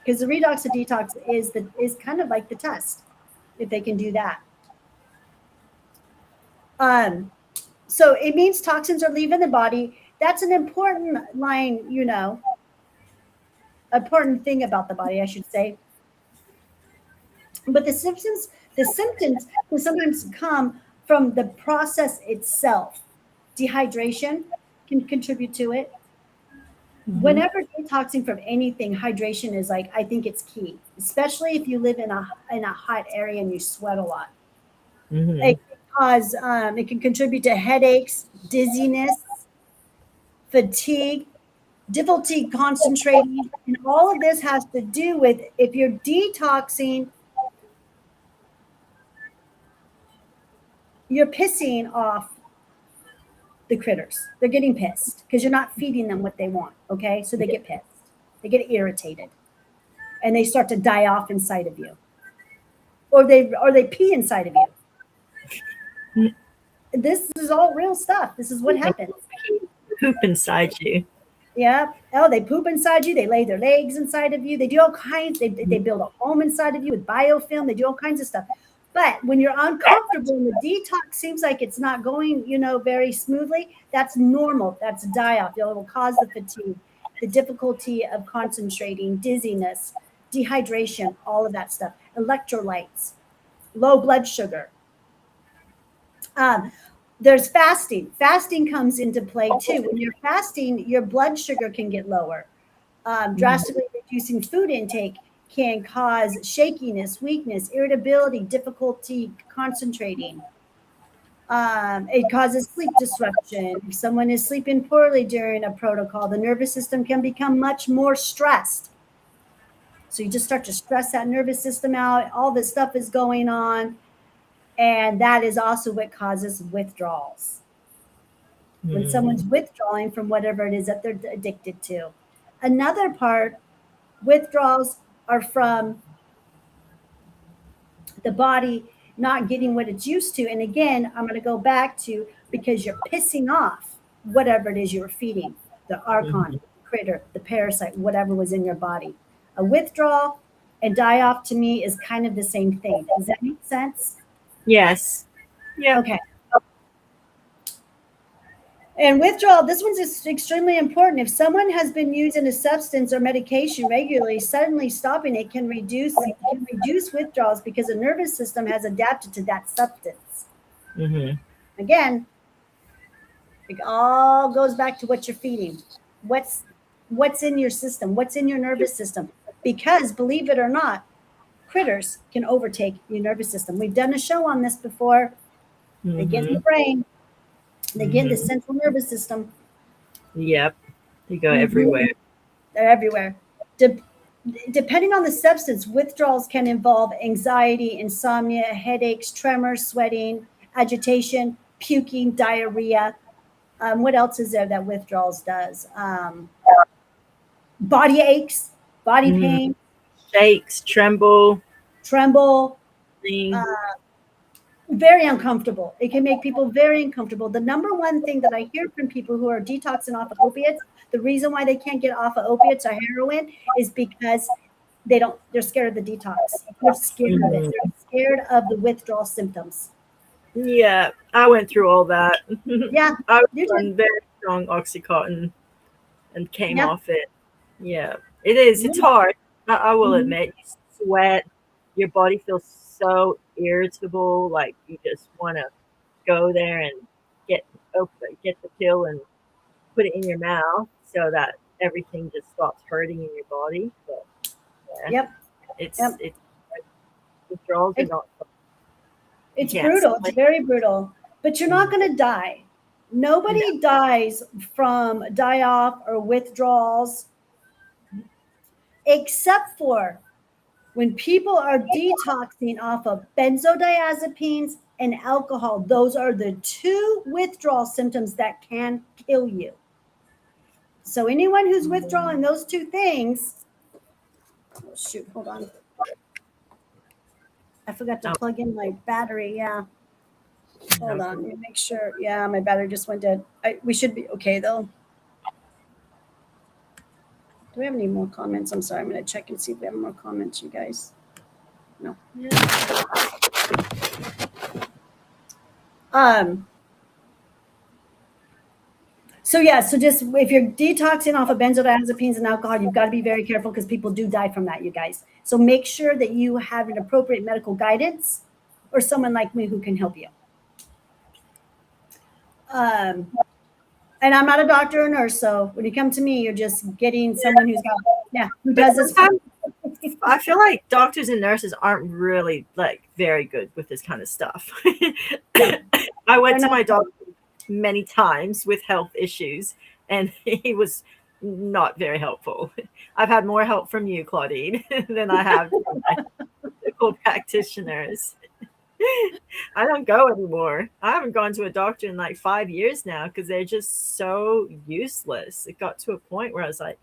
A: Because the redox to detox is kind of like the test, if they can do that. Um, so it means toxins are leaving the body. That's an important line, important thing about the body, I should say. But the symptoms can sometimes come from the process itself. Dehydration can contribute to it.
B: hmm
A: Whenever detoxing from anything, hydration is like, I think it's key, especially if you live in a hot area and you sweat a lot.
B: hmm
A: It can contribute to headaches, dizziness, fatigue, difficulty concentrating, and all of this has to do with if you're detoxing, you're pissing off the critters. They're getting pissed because you're not feeding them what they want. Okay. So they get pissed, they get irritated, and they start to die off inside of you. or they pee inside of you. This is all real stuff. This is what happens.
B: Poop inside you.
A: Yeah. Oh, they poop inside you. They lay their legs inside of you. They do all kinds. They build a home inside of you with biofilm. They do all kinds of stuff. But when you're uncomfortable and the detox seems like it's not going, very smoothly, that's normal. That's die-off. It will cause the fatigue, the difficulty of concentrating, dizziness, dehydration, all of that stuff, electrolytes, low blood sugar. Um, there's fasting. Fasting comes into play too. When you're fasting, your blood sugar can get lower. Drastically reducing food intake can cause shakiness, weakness, irritability, difficulty concentrating. It causes sleep disruption. If someone is sleeping poorly during a protocol, the nervous system can become much more stressed. So you just start to stress that nervous system out. All this stuff is going on. And that is also what causes withdrawals. When someone's withdrawing from whatever it is that they're addicted to. Another part, withdrawals are from the body not getting what it's used to. And again, I'm going to go back to because you're pissing off whatever it is you were feeding, the archon, critter, the parasite, whatever was in your body. A withdrawal and die off to me is kind of the same thing. Does that make sense?
B: Yes. Yeah.
A: Okay. And withdrawal, this one's extremely important. If someone has been using a substance or medication regularly, suddenly stopping it can reduce withdrawals because the nervous system has adapted to that substance. Again, it all goes back to what you're feeding. What's in your system? What's in your nervous system? Because believe it or not, critters can overtake your nervous system. We've done a show on this before. They get in the brain. They get in the central nervous system.
B: Yep. They go everywhere.
A: They're everywhere. Depending on the substance, withdrawals can involve anxiety, insomnia, headaches, tremors, sweating, agitation, puking, diarrhea. What else is there that withdrawals does? Body aches, body pain.
B: Shakes, tremble.
A: Very uncomfortable. It can make people very uncomfortable. The number one thing that I hear from people who are detoxing off of opiates, the reason why they can't get off of opiates or heroin is because they're scared of the detox. They're scared of it. They're scared of the withdrawal symptoms.
B: Yeah, I went through all that.
A: Yeah.
B: I was on very strong Oxycontin and came off it. Yeah, it is. It's hard. I will admit, you sweat, your body feels so irritable, like you just want to go there and get the pill and put it in your mouth so that everything just stops hurting in your body. But it's withdrawals are not fun.
A: It's brutal. It's very brutal. But you're not going to die. Nobody dies from die-off or withdrawals except for when people are detoxing off of benzodiazepines and alcohol. Those are the two withdrawal symptoms that can kill you. So anyone who's withdrawing those two things, oh shoot, hold on. I forgot to plug in my battery. Yeah. Hold on. Let me make sure. Yeah, my battery just went dead. We should be okay though. Do we have any more comments? I'm sorry. I'm going to check and see if we have more comments, you guys. No. So just if you're detoxing off of benzodiazepines and alcohol, you've got to be very careful because people do die from that, you guys. So make sure that you have an appropriate medical guidance or someone like me who can help you. And I'm not a doctor or nurse, so when you come to me, you're just getting someone who does this.
B: I feel like doctors and nurses aren't really very good with this kind of stuff. I went to my doctor many times with health issues, and he was not very helpful. I've had more help from you, Claudine, than I have from my medical practitioners. I don't go anymore. I haven't gone to a doctor in 5 years now because they're just so useless. It got to a point where I was like,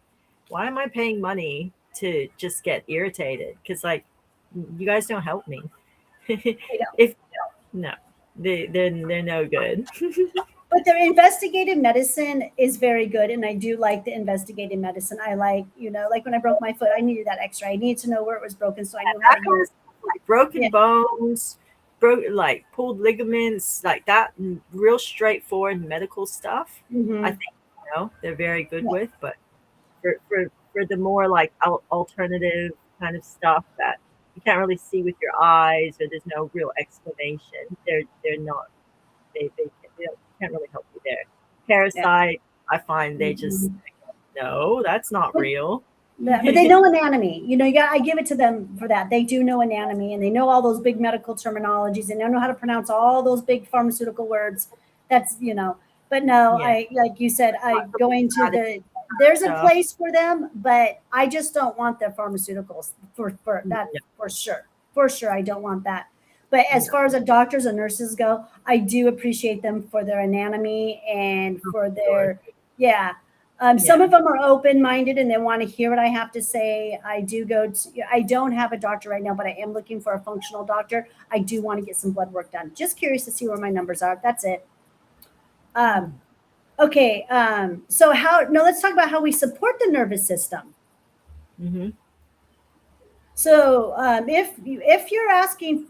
B: why am I paying money to just get irritated? Because you guys don't help me.
A: don't.
B: If no, they're no good.
A: But their investigative medicine is very good, and I do like the investigative medicine. I like, like when I broke my foot, I needed that X-ray. I needed to know where it was broken, so I knew how
B: That
A: to
B: kind of
A: use.
B: stuff, like broken
A: Yeah.
B: bones, like pulled ligaments, like that, real straightforward medical stuff. I
A: Hmm.
B: think they're very good with, but for the more like alternative kind of stuff that you can't really see with your eyes or there's no real explanation, they're not they can't really help you there.
A: Yeah.
B: Parasite, I find they just
A: Mhm.
B: no, that's not
A: But,
B: real.
A: yeah, but they know anatomy. I give it to them for that. They do know anatomy, and they know all those big medical terminologies, and they know how to pronounce all those big pharmaceutical words. That's. But no,
B: Yeah,
A: I like you said, I
B: not
A: go into there's a
B: stuff.
A: place for them, but I just don't want their pharmaceuticals for that
B: No,
A: for sure. For sure, I don't want that. But as
B: no,
A: far as the doctors and nurses go, I do appreciate them for their anatomy and
B: of
A: for
B: course.
A: their, yeah. Some
B: Yeah.
A: of them are open minded and they want to hear what I have to say. I don't have a doctor right now, but I am looking for a functional doctor. I do want to get some blood work done. Just curious to see where my numbers are. That's it. Um, okay. So no, let's talk about how we support the nervous system.
B: Mm-hmm.
A: So if you're asking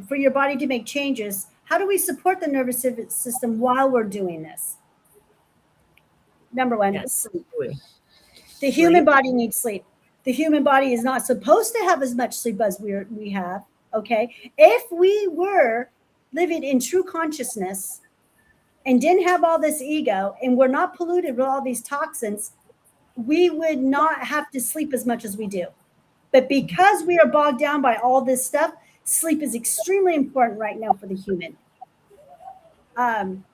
A: for your body to make changes, how do we support the nervous system while we're doing this? Number one,
B: Yes.
A: sleep.
B: We
A: The human
B: sleep.
A: body needs sleep. The human body is not supposed to have as much sleep as we have. Okay, if we were living in true consciousness and didn't have all this ego and we're not polluted with all these toxins, we would not have to sleep as much as we do. But because we are bogged down by all this stuff, sleep is extremely important right now for the human. Um,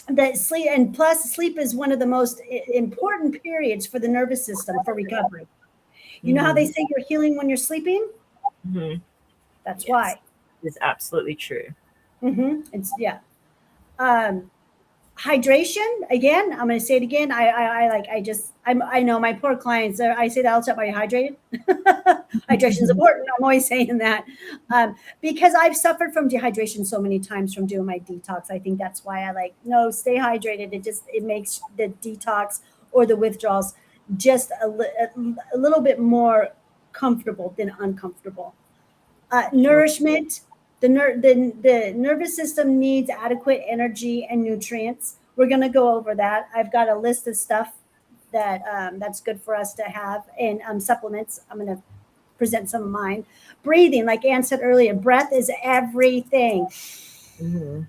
A: that sleep and plus sleep is one of the most important periods for the nervous system for recovery. You know how they
B: Mm-hmm.
A: say you're healing when you're sleeping?
B: Mm-hmm.
A: That's
B: Yes,
A: why.
B: it's absolutely true.
A: It's yeah. Um, Hydration again. I'm going to say it again. I know my poor clients. I say that all the time. Are you hydrated? Hydration is important. I'm always saying that because I've suffered from dehydration so many times from doing my detox. I think that's why I like no stay hydrated. It makes the detox or the withdrawals just a little bit more comfortable than uncomfortable.
B: Sure.
A: Nourishment. The nervous system needs adequate energy and nutrients. We're going to go over that. I've got a list of stuff that's good for us to have and supplements. I'm going to present some of mine. Breathing, like Ann said earlier, breath is everything.
B: Mm-hmm.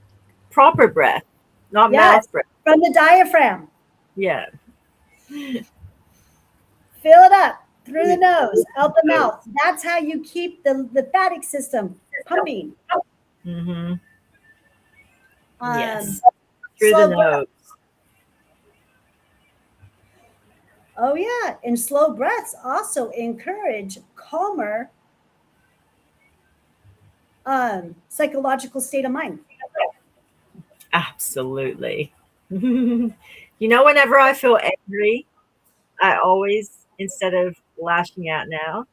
B: Proper breath, not
A: Yes,
B: mouth breath.
A: from the diaphragm.
B: Yeah.
A: Fill it up through the nose, out the mouth. That's how you keep the lymphatic system pumping.
B: Mm-hmm.
A: Um,
B: Yes. Through the
A: Slow breath.
B: nose.
A: Oh, yeah. And slow breaths also encourage calmer psychological state of mind.
B: Absolutely. Whenever I feel angry, I always, instead of lashing out now,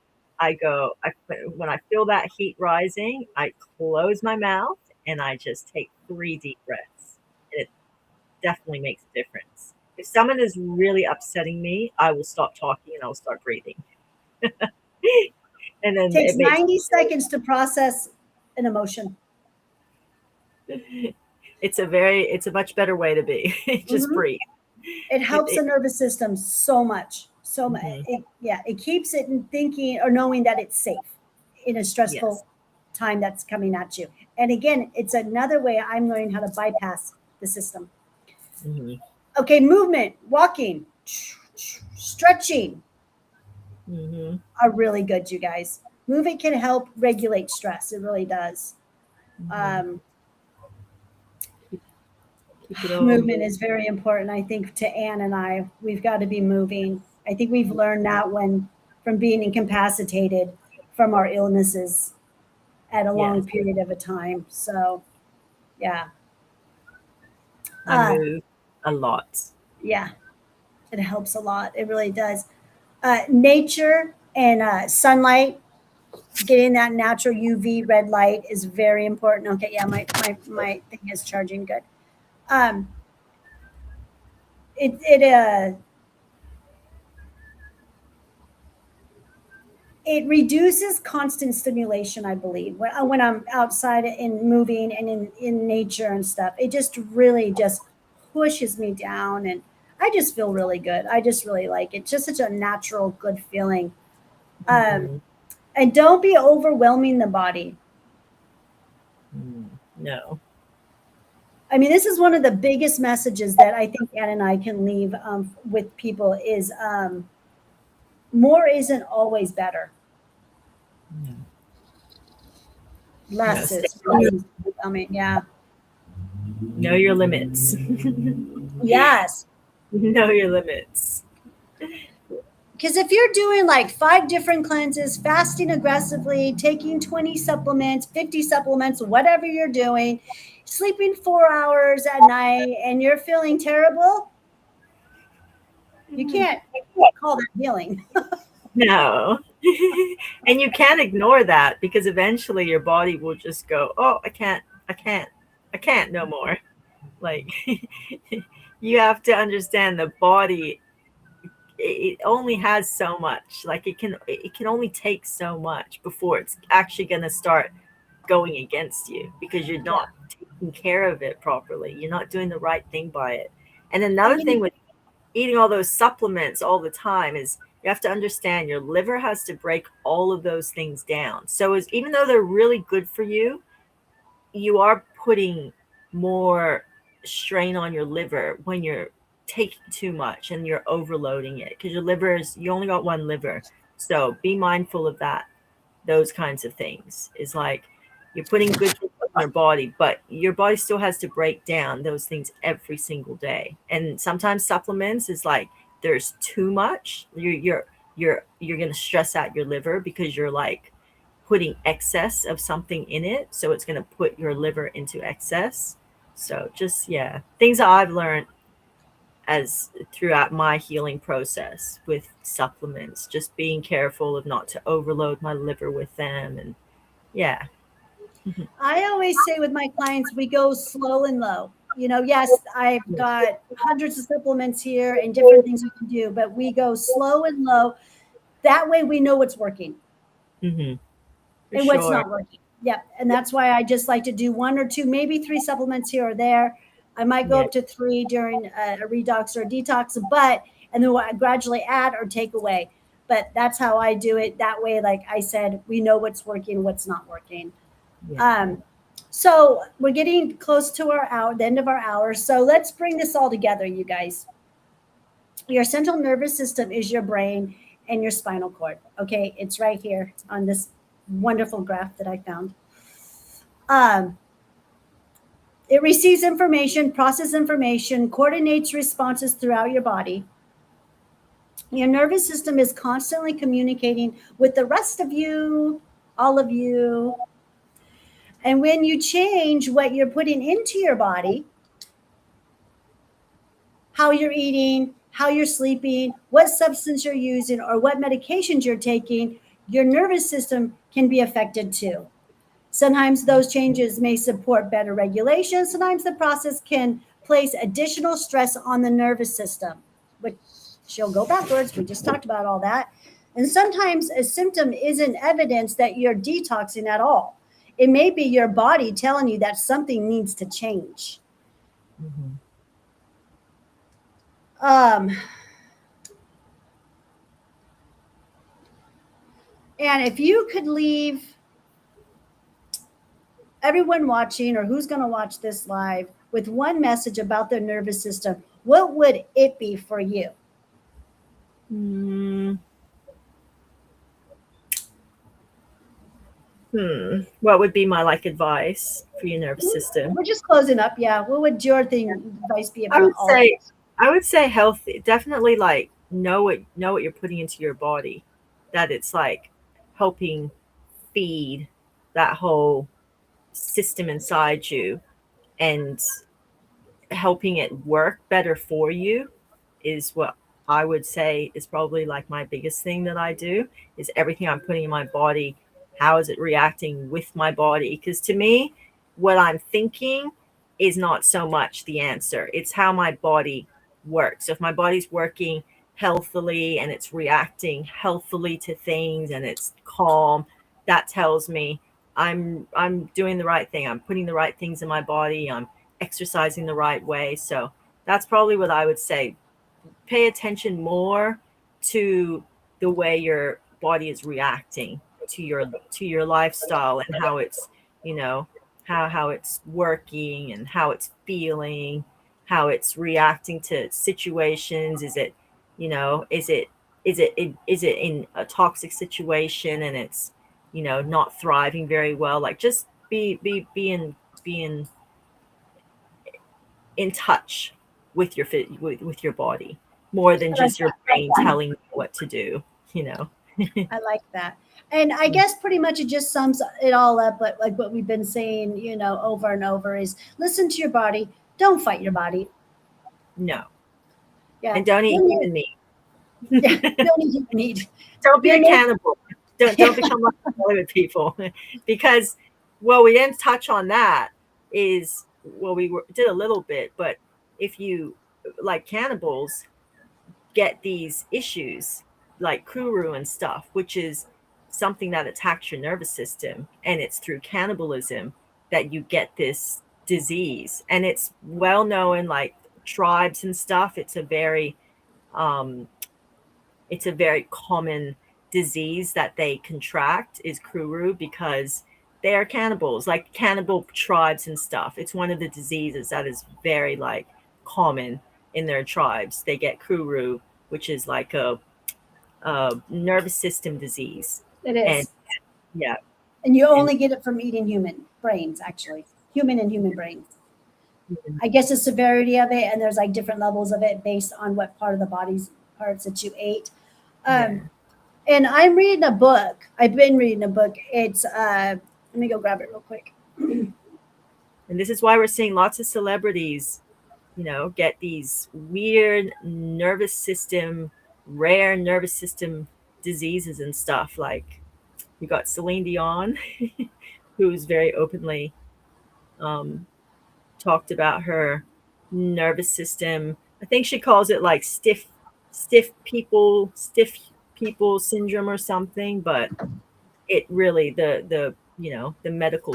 B: when I feel that heat rising, I close my mouth and I just take 3 deep breaths. And it definitely makes a difference. If someone is really upsetting me, I will stop talking and I'll start breathing. And then
A: Takes
B: it makes
A: 90 seconds to process an emotion.
B: it's a much better way to be. Just
A: Mhm.
B: breathe.
A: It
B: It,
A: helps the
B: it,
A: nervous system so much. So much.
B: mhm.
A: It keeps it in thinking or knowing that it's safe in a
B: Yes.
A: stressful time that's coming at you. And again, it's another way I'm learning how to bypass the system.
B: Hmm.
A: Okay, movement, walking, stretching
B: Hmm.
A: are really good, you guys. Movement can help regulate stress. It really does.
B: Hmm.
A: Um,
B: Keep it all
A: movement
B: moving.
A: is very important. I think to Anne and I, we've got to be moving. I think we've learned that when from being incapacitated from our illnesses at a
B: Yes,
A: long period of a time. So yeah,
B: I
A: uh,
B: move a lot.
A: yeah, it helps a lot. It really does. Nature and sunlight. Getting that natural UV red light is very important. Okay, yeah, my thing is charging good. Um, it reduces constant stimulation, I believe, when I'm outside and moving and in nature and stuff. It just really just pushes me down, and I just feel really good. I just really like it. Just such a natural, good feeling. Um,
B: Mhm.
A: and don't be overwhelming the body.
B: No.
A: I mean, this is one of the biggest messages that I think Ann and I can leave with people is more isn't always better.
B: No. No.
A: Less is really overwhelming. Yeah.
B: Know your limits.
A: Yes.
B: Know your limits.
A: Because if you're doing like 5 different cleanses, fasting aggressively, taking 20 supplements, 50 supplements, whatever you're doing, sleeping 4 hours at night, and you're feeling terrible, you can't call that healing.
B: No. And you can't ignore that, because eventually your body will just go, oh, I can't no more. Like, you have to understand the body, it only has so much. Like, it can only take so much before it's actually going to start going against you, because you're not taking care of it properly. You're not doing the right thing by it. And another thing with eating all those supplements all the time is, you have to understand your liver has to break all of those things down. So even though they're really good for you, you are putting more strain on your liver when you're taking too much and you're overloading it, because you only got one liver. So be mindful of that. Those kinds of things is like, you're putting good things in your body, but your body still has to break down those things every single day. And sometimes supplements is like, there's too much. You're going to stress out your liver, because you're like putting excess of something in it, so it's going to put your liver into excess. So just, yeah, things that I've learned as throughout my healing process with supplements, just being careful of not to overload my liver with them. And yeah.
A: I always say with my clients, we go slow and low. Yes, I've got hundreds of supplements here and different things we can do, but we go slow and low. That way we know what's working
B: Mm-hmm. For
A: and what's
B: sure.
A: not working. Yep. And that's why I just like to do 1 or 2, maybe 3 supplements here or there. I might go
B: Yeah.
A: up to 3 during a redox or a detox, and then we'll gradually add or take away. But that's how I do it. That way, like I said, we know what's working, what's not working.
B: Yeah.
A: So we're getting close to the end of our hour. So let's bring this all together, you guys. Your central nervous system is your brain and your spinal cord. Okay, it's right here on this wonderful graph that I found. It receives information, processes information, coordinates responses throughout your body. Your nervous system is constantly communicating with the rest of you, all of you. And when you change what you're putting into your body, how you're eating, how you're sleeping, what substance you're using, or what medications you're taking, your nervous system can be affected too. Sometimes those changes may support better regulation. Sometimes the process can place additional stress on the nervous system, which she'll go backwards. We just talked about all that. And sometimes a symptom isn't evidence that you're detoxing at all. It may be your body telling you that something needs to change.
B: Mm-hmm.
A: And if you could leave everyone watching or who's going to watch this live with one message about their nervous system, what would it be for you?
B: What would be my advice for your nervous system?
A: We're just closing up. Yeah. What would your advice be
B: I
A: about
B: would
A: all
B: say
A: this?
B: I would say healthy. Definitely know what you're putting into your body. That it's helping feed that whole system inside you, and helping it work better for you is what I would say is probably my biggest thing that I do, is everything I'm putting in my body how is it reacting with my body? Because to me, what I'm thinking is not so much the answer, it's how my body works. So if my body's working healthily and it's reacting healthily to things and it's calm, that tells me I'm doing the right thing. I'm putting the right things in my body. I'm exercising the right way. So that's probably what I would say. Pay attention more to the way your body is reacting to your lifestyle and how it's, you know, how it's working and how it's feeling, how it's reacting to situations. Is it, you know, is it in a toxic situation and it's, you know, not thriving very well? Like just being in touch with with your body more than
A: I like
B: just your brain telling you what to do, you know.
A: I like that. And I guess pretty much it just sums it all up, but like what we've been saying, you know, over and over is listen to your body. Don't fight your body.
B: No.
A: Yeah.
B: And don't eat
A: When
B: human meat.
A: yeah, don't need you need.
B: Don't be
A: Your
B: a
A: neighbor,
B: cannibal. Don't become like Hollywood people. Because well, we didn't touch on that is well did a little bit, but if you like cannibals get these issues like kuru and stuff, which is something that attacks your nervous system, and it's through cannibalism that you get this disease. And it's well known in like tribes and stuff. Um, it's a very common disease that they contract is kuru because they are cannibals, like cannibal tribes and stuff. It's one of the diseases that is very like common in their tribes. They get kuru, which is like a nervous system disease.
A: it
B: And
A: is.
B: yeah,
A: And you
B: and
A: only get it from eating human brains, actually. Human and human brains. I guess the severity of it, and there's like different levels of it based on what part of the body's parts that you ate.
B: yeah.
A: Um, and I'm reading a book. I've been reading a book. It's let me go grab it real quick.
B: And this is why we're seeing lots of celebrities, you know, get these weird nervous system, rare nervous system diseases and stuff. Like you got Celine Dion, who's very openly um, talked about her nervous system. I think she calls it like stiff people syndrome or something. But it really the you know the medical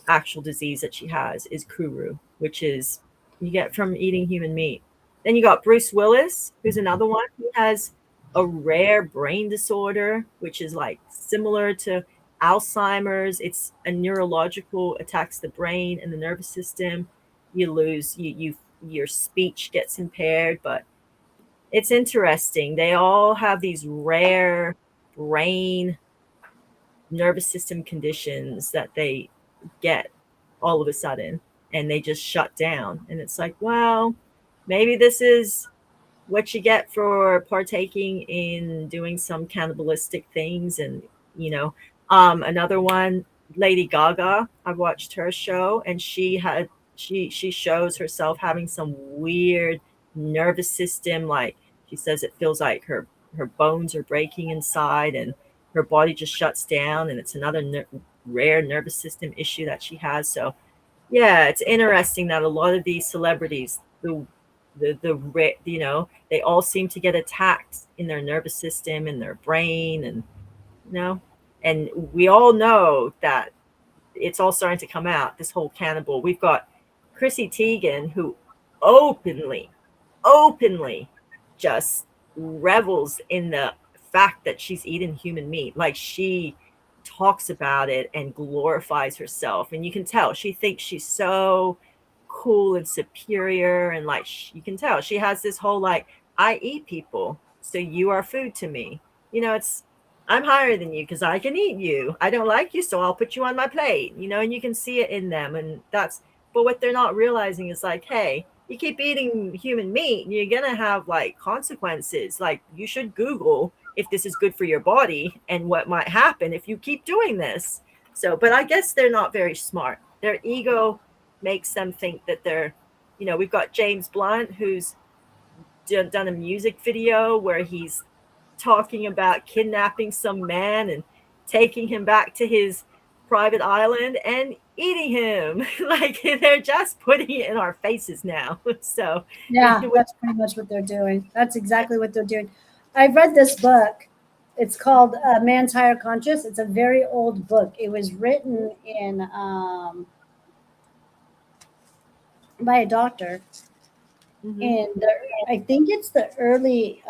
B: actual disease that she has is kuru, which is you get from eating human meat. Then you got Bruce Willis, who's another one who has a rare brain disorder, which is like similar to Alzheimer's. It's a neurological attacks the brain and the nervous system. You lose your speech gets impaired, but it's interesting. They all have these rare brain nervous system conditions that they get all of a sudden and they just shut down. And it's like, well, maybe this is what you get for partaking in doing some cannibalistic things. And, you know, another one, Lady Gaga, I watched her show and she shows herself having some weird nervous system. Like she says, it feels like her bones are breaking inside and her body just shuts down. And it's another rare nervous system issue that she has. So yeah, it's interesting that a lot of these celebrities, you know, they all seem to get attacked in their nervous system, in their brain, and you know, and we all know that it's all starting to come out. This whole cannibal. We've got Chrissy Teigen who openly, openly, just revels in the fact that she's eaten human meat. Like she talks about it and glorifies herself, and you can tell she thinks she's so cool and superior, and like you can tell she has this whole like I eat people, so you are food to me. You know, it's I'm higher than you because I can eat you. I don't like you, so I'll put you on my plate. You know, and you can see it in them, and that's. But what they're not realizing is like, hey, you keep eating human meat, you're gonna have like consequences. Like you should Google if this is good for your body and what might happen if you keep doing this. So, but I guess they're not very smart. Their ego makes them think that they're, you know, we've got James Blunt who's done a music video where he's talking about kidnapping some man and taking him back to his private island and eating him. Like they're just putting it in our faces now. So
A: Yeah, that's pretty much what they're doing. That's exactly what they're doing. I've read this book. It's called Man's Higher Conscious. It's a very old book. It was written in by a doctor,
B: Mhm.
A: and I think it's the early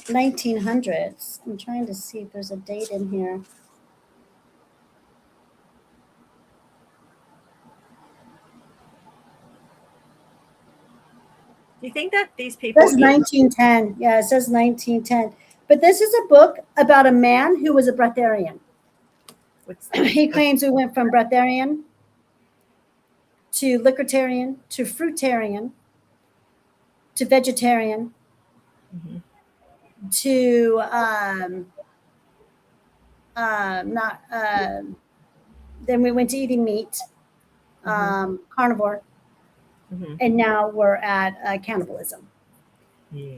A: 1900s. I'm trying to see if there's a date in here.
B: Do you think that these
A: It
B: people
A: says
B: eat?
A: 1910. Yeah, it says 1910. But this is a book about a man who was a breatharian.
B: What's that?
A: He claims we went from breatharian to liquortarian to fruitarian to vegetarian
B: Mhm.
A: to not then we went to eating meat, carnivore,
B: Mhm.
A: and now we're at cannibalism.
B: Yeah.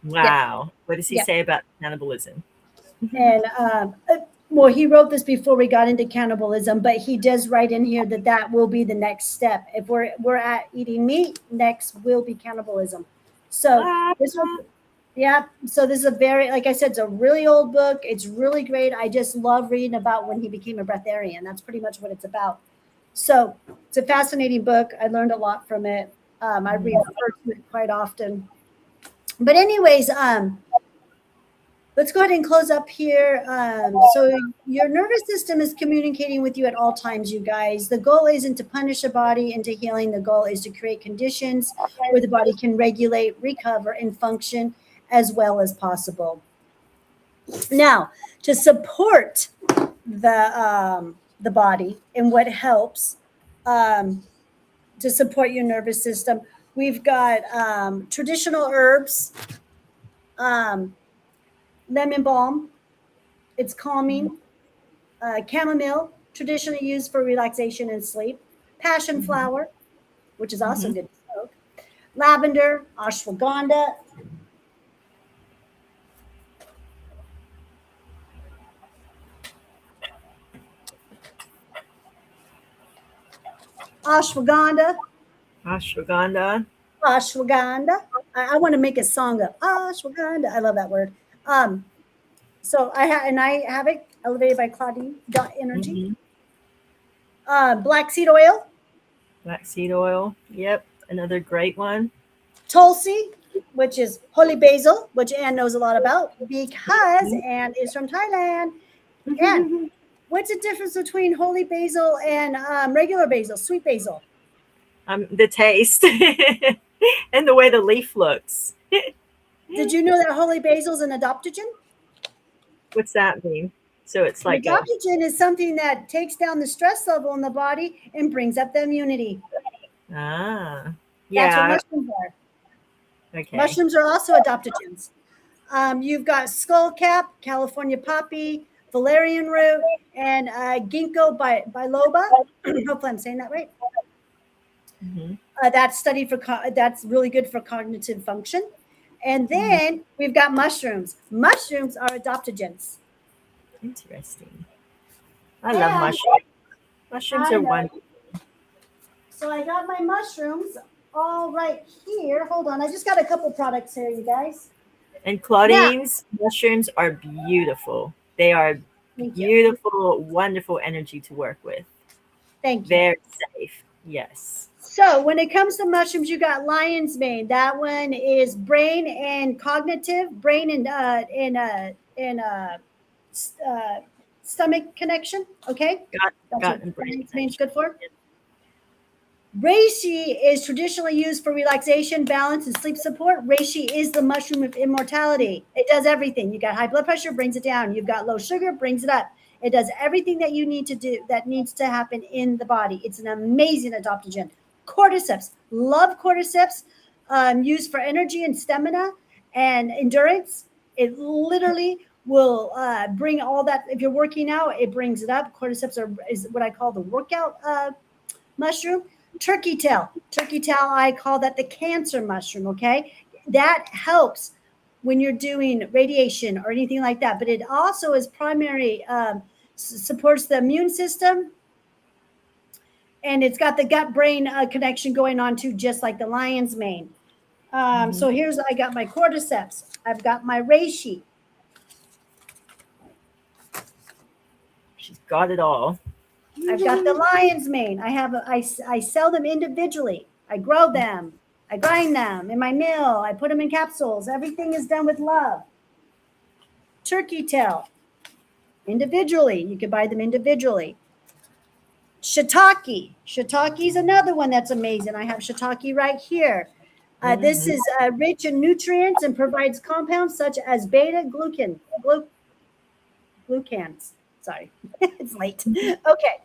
A: Yeah,
B: Wow. What does he
A: yeah.
B: say about cannibalism?
A: And well, he wrote this before we got into cannibalism, but he does write in here that that will be the next step. If we're at eating meat, next will be cannibalism. So
B: Ah,
A: this was, yeah. So this is a very, like I said, it's a really old book. It's really great. I just love reading about when he became a breatharian. That's pretty much what it's about. So it's a fascinating book. I learned a lot from it. I refer to it quite often. But anyways, let's go ahead and close up here. So your nervous system is communicating with you at all times, you guys. The goal isn't to punish the body into healing. The goal is to create conditions where the body can regulate, recover, and function as well as possible. Now, to support the body and what helps to support your nervous system, we've got traditional herbs, um, lemon balm. It's calming. Chamomile, traditionally used for relaxation and sleep. Passion
B: mhm.
A: flower, which is also
B: Mhm.
A: good to smoke. Lavender, ashwagandha. Ashwagandha,
B: Ashwagandha.
A: ashwagandha. I want to make a song of ashwagandha. I love that word. Um, so I have it elevated by Claudine dot energy.
B: Mhm.
A: Black seed oil,
B: Black seed oil. Yep. Another great one.
A: tulsi, which is holy basil, which Anne knows a lot about because Anne is from Thailand. Anne,
B: Mhm.
A: what's the difference between holy basil and regular basil, sweet basil?
B: The taste and the way the leaf looks.
A: Did you know that holy basil is an adaptogen?
B: What's that mean? So it's
A: An
B: like a
A: adaptogen is something that takes down the stress level in the body and brings up the immunity.
B: ah
A: That's what
B: yeah.
A: mushrooms are.
B: Okay.
A: Mushrooms are also adaptogens. You've got skullcap, California poppy, valerian root, and ginkgo biloba. Hopefully, I'm saying that right.
B: Mhm.
A: That's studied for that's really good for cognitive function. And
B: Mhm.
A: then we've got mushrooms. Mushrooms are adaptogens.
B: Interesting. I love
A: And
B: mushrooms. Mushrooms
A: I
B: are
A: know.
B: wonderful.
A: So I got my mushrooms all right here. Hold on. I just got a couple products here, you guys.
B: And
A: Now,
B: Claudine's mushrooms are beautiful. They are
A: thank you.
B: beautiful, wonderful energy to work with.
A: Thank you.
B: Very safe. Yes.
A: So when it comes to mushrooms, you got lion's mane. That one is brain and cognitive, brain and stomach connection. Okay,
B: Got
A: that's what
B: gotten brain
A: lion's mane is
B: connection.
A: good for. Reishi is traditionally used for relaxation, balance, and sleep support. Reishi is the mushroom of immortality. It does everything. You got high blood pressure, brings it down. You've got low sugar, brings it up. It does everything that you need to do, that needs to happen in the body. It's an amazing adaptogen. Cordyceps, love cordyceps, used for energy and stamina and endurance. It literally will bring all that. If you're working out, it brings it up. Cordyceps is what I call the workout mushroom. Turkey tail. Turkey tail, I call that the cancer mushroom, okay? That helps when you're doing radiation or anything like that. But it also is primary, supports the immune system, and it's got the gut brain connection going on too, just like the lion's mane. So here's, I got my cordyceps, I've got my reishi.
B: She's got it all.
A: I've got the lion's mane. I sell them individually. I grow them. I grind them in my mill. I put them in capsules. Everything is done with love. Turkey tail, individually. You can buy them individually. Shiitake. Shiitake is another one that's amazing. I have shiitake right here. This is rich in nutrients and provides compounds such as beta glucans. Sorry, it's late. Okay.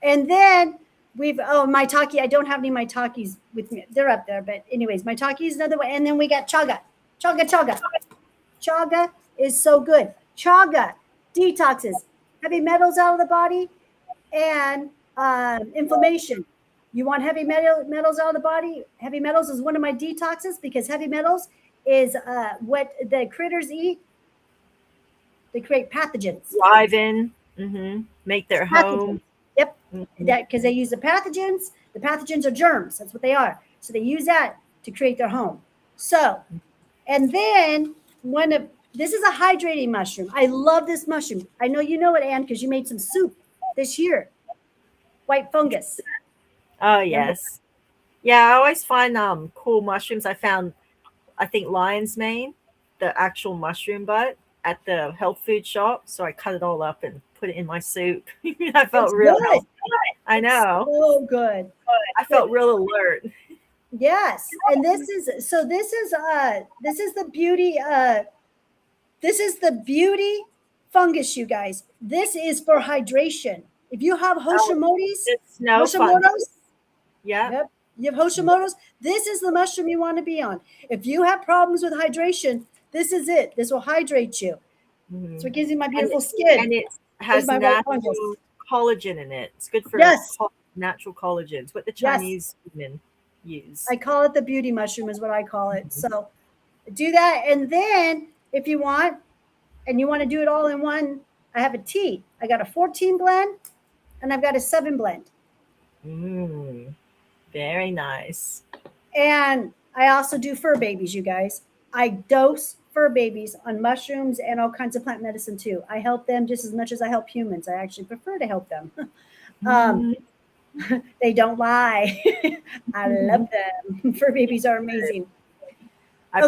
A: And then maitake. I don't have any maitakes with me. They're up there, but anyways, maitake is another one. And then we got chaga. Chaga is so good. Chaga detoxes heavy metals out of the body and inflammation. You want heavy metals out of the body? Heavy metals is one of my detoxes because heavy metals is what the critters eat. They create pathogens.
B: Live in, make their home.
A: Yep, that because they use the pathogens. The pathogens are germs. That's what they are. So they use that to create their home. So, and then this is a hydrating mushroom. I love this mushroom. I know you know it, Anne, because you made some soup this year. White fungus.
B: Oh yes, yeah. I always find cool mushrooms. I found, I think, lion's mane, the actual mushroom butt, at the health food shop. So I cut it all up and put it in my soup. I felt real healthy. I know.
A: So good.
B: I felt real alert.
A: Yes, and this is the beauty. This is the beauty fungus, you guys. This is for hydration. If you have Hashimoto's,
B: Yeah.
A: Yep. You have Hashimoto's, this is the mushroom you want to be on. If you have problems with hydration, this is it. This will hydrate you. So it gives you my beautiful skin.
B: And it has natural collagen in it. It's good for natural collagen. It's what the Chinese women use.
A: I call it the beauty mushroom is what I call it. So do that. And then if you want, and you want to do it all in one, I have a tea. I got a 14 blend and I've got a 7 blend.
B: Very nice.
A: And I also do fur babies, you guys. I dose fur babies on mushrooms and all kinds of plant medicine too. I help them just as much as I help humans. I actually prefer to help them. They don't lie. I love them. Fur babies are amazing.
B: I